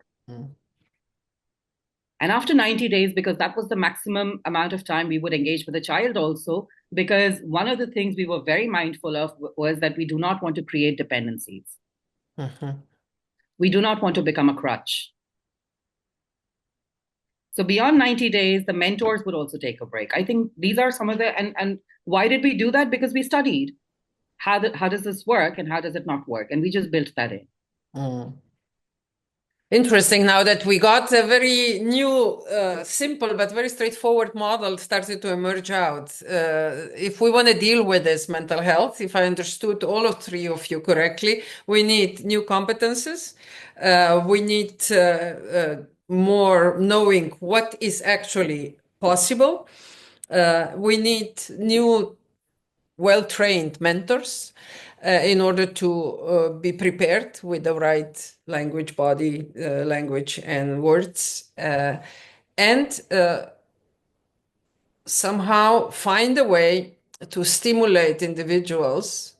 And after 90 days, because that was the maximum amount of time we would engage with a child also, because one of the things we were very mindful of was that we do not want to create dependencies. We do not want to become a crutch. So beyond 90 days, the mentors would also take a break. I think these are some of the, and why did we do that? Because we studied how does this work and how does it not work? And we just built that in. Interesting. Now that we got a very new, simple, but very straightforward model started to emerge out. If we want to deal with this mental health, if I understood all of three of you correctly, we need new competences. We need more knowing what is actually possible. We need new well-trained mentors in order to be prepared with the right language, body language and words, and somehow find a way to stimulate individuals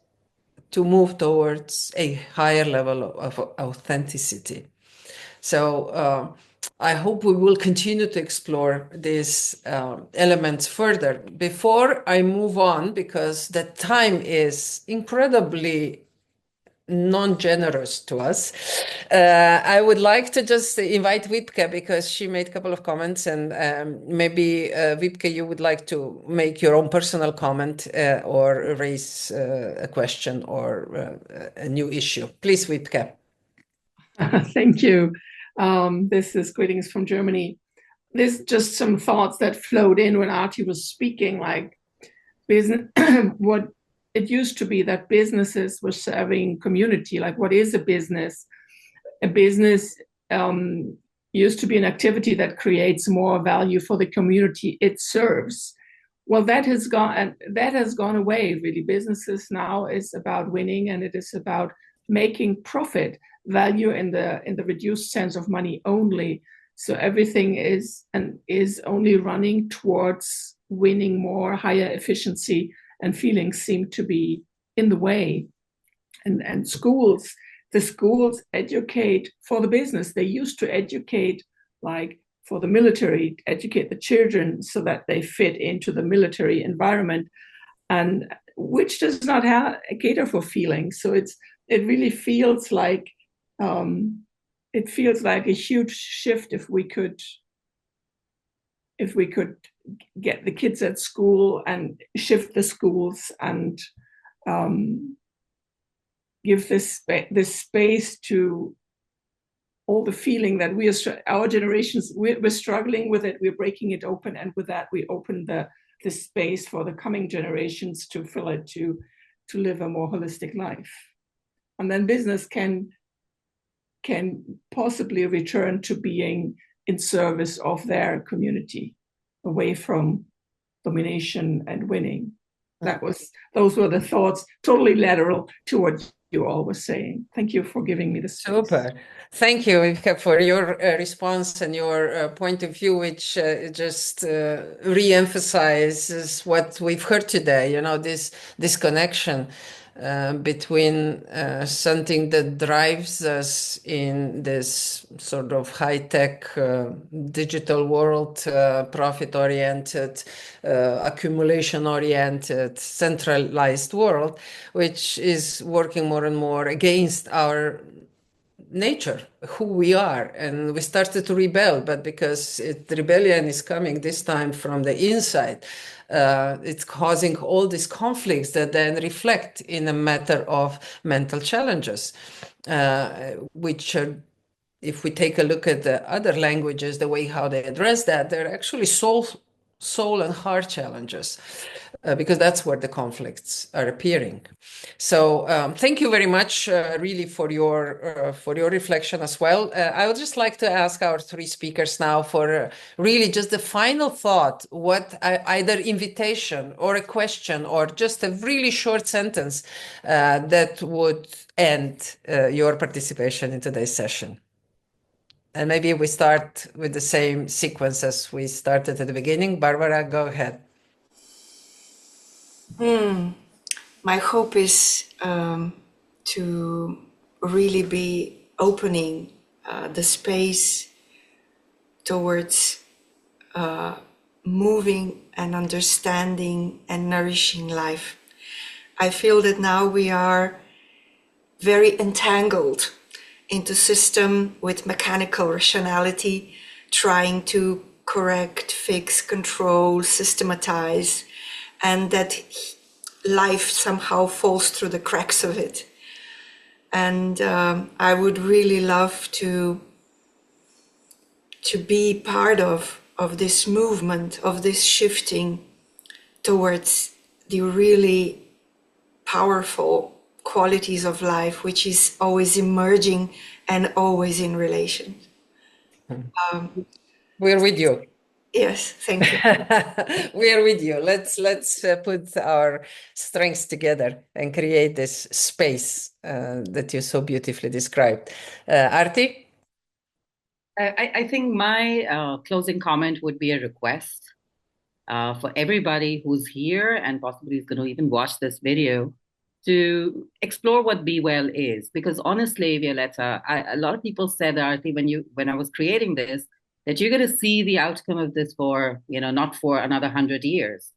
to move towards a higher level of authenticity. So I hope we will continue to explore these elements further. Before I move on, because the time is incredibly non-generous to us, I would like to just invite Wiebke because she made a couple of comments, and maybe Wiebke, you would like to make your own personal comment or raise a question or a new issue. Please, Wiebke. Thank you. This is greetings from Germany. There's just some thoughts that flowed in when Arti was speaking, like business, what it used to be that businesses were serving community. Like, what is a business? A business used to be an activity that creates more value for the community it serves. Well, that has gone away, really. Businesses now is about winning, and it is about making profit, value in the reduced sense of money only. So everything is only running towards winning more, higher efficiency, and feelings seem to be in the way. And the schools educate for the business. They used to educate, like for the military, educate the children so that they fit into the military environment, and which does not cater for feelings. So it's it really feels like a huge shift if we could get the kids at school and shift the schools and give this space to all the feeling that our generations, we're struggling with it, we're breaking it open, and with that we open the space for the coming generations to fill it, to live a more holistic life. And then business can possibly return to being in service of their community, away from domination and winning. Those were the thoughts, totally lateral to what you all were saying. Thank you for giving me the space. Super. Thank you, Ivka, for your response and your point of view, which just re-emphasizes what we've heard today, this connection between something that drives us in this sort of high-tech digital world, profit-oriented, accumulation-oriented, centralized world, which is working more and more against our nature, who we are. And we started to rebel, but because the rebellion is coming this time from the inside, it's causing all these conflicts that then reflect in a matter of mental challenges, which are, if we take a look at the other languages, the way how they address that, they're actually soul and heart challenges, because that's where the conflicts are appearing. So thank you very much, really, for your reflection as well. I would just like to ask our three speakers now for really just the final thought, what either invitation or a question or just a really short sentence that would end your participation in today's session. And maybe we start with the same sequence as we started at the beginning. Barbara, go ahead. My hope is to really be opening the space towards moving and understanding and nourishing life. I feel that now we are very entangled into system with mechanical rationality, trying to correct, fix, control, systematize, and that life somehow falls through the cracks of it. And I would really love to be part of this movement, of this shifting towards the really powerful qualities of life, which is always emerging and always in relation. We're with you. Yes, thank you. We are with you. Let's put our strengths together and create this space that you so beautifully described. Arti? I think my closing comment would be a request for everybody who's here and possibly is going to even watch this video to explore what Be Well is. Because honestly, Violetta, a lot of people said, Arti, when I was creating this, that you're going to see the outcome of this for, not for another 100 years.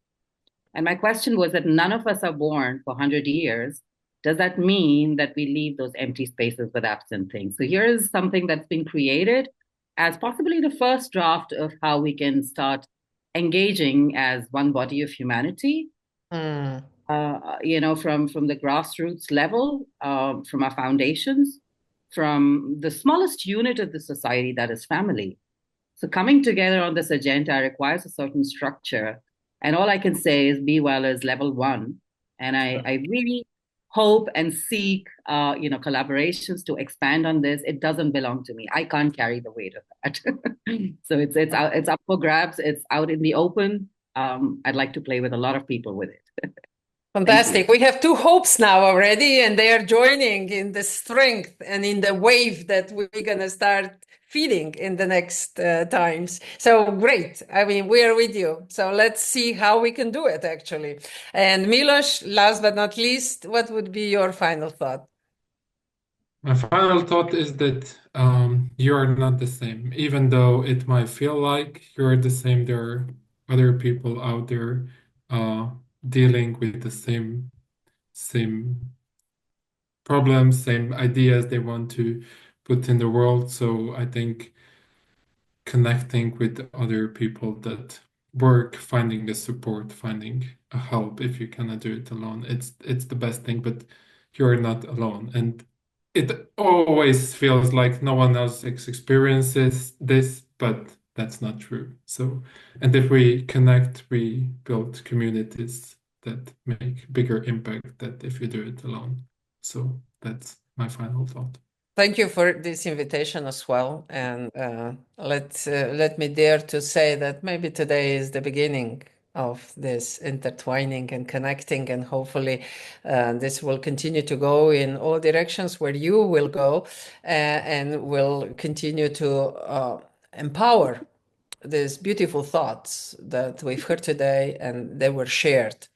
And my question was that none of us are born for 100 years. Does that mean that we leave those empty spaces with absent things? So here is something that's been created as possibly the first draft of how we can start engaging as one body of humanity, from the grassroots level, from our foundations, from the smallest unit of the society, that is family. So coming together on this agenda requires a certain structure. And all I can say is Be Well is level 1. And I really hope and seek, collaborations to expand on this. It doesn't belong to me. I can't carry the weight of that. So it's up for grabs. It's out in the open. I'd like to play with a lot of people with it. Fantastic. We have 2 hopes now already, and they are joining in the strength and in the wave that we're going to start feeding in the next times. So great. I mean, we are with you. So let's see how we can do it, actually. And Miloš, last but not least, what would be your final thought? My final thought is that you are not the same. Even though it might feel like you're the same, there are other people out there dealing with the same problems, same ideas they want to put in the world. So I think connecting with other people that work, finding the support, finding a help if you cannot do it alone, it's the best thing, but you're not alone. And it always feels like no one else experiences this, but that's not true. So, and if we connect, we build communities that make bigger impact than if you do it alone. So that's my final thought. Thank you for this invitation as well. And let me dare to say that maybe today is the beginning of this intertwining and connecting, and hopefully this will continue to go in all directions where you will go, and will continue to empower these beautiful thoughts that we've heard today, and they were shared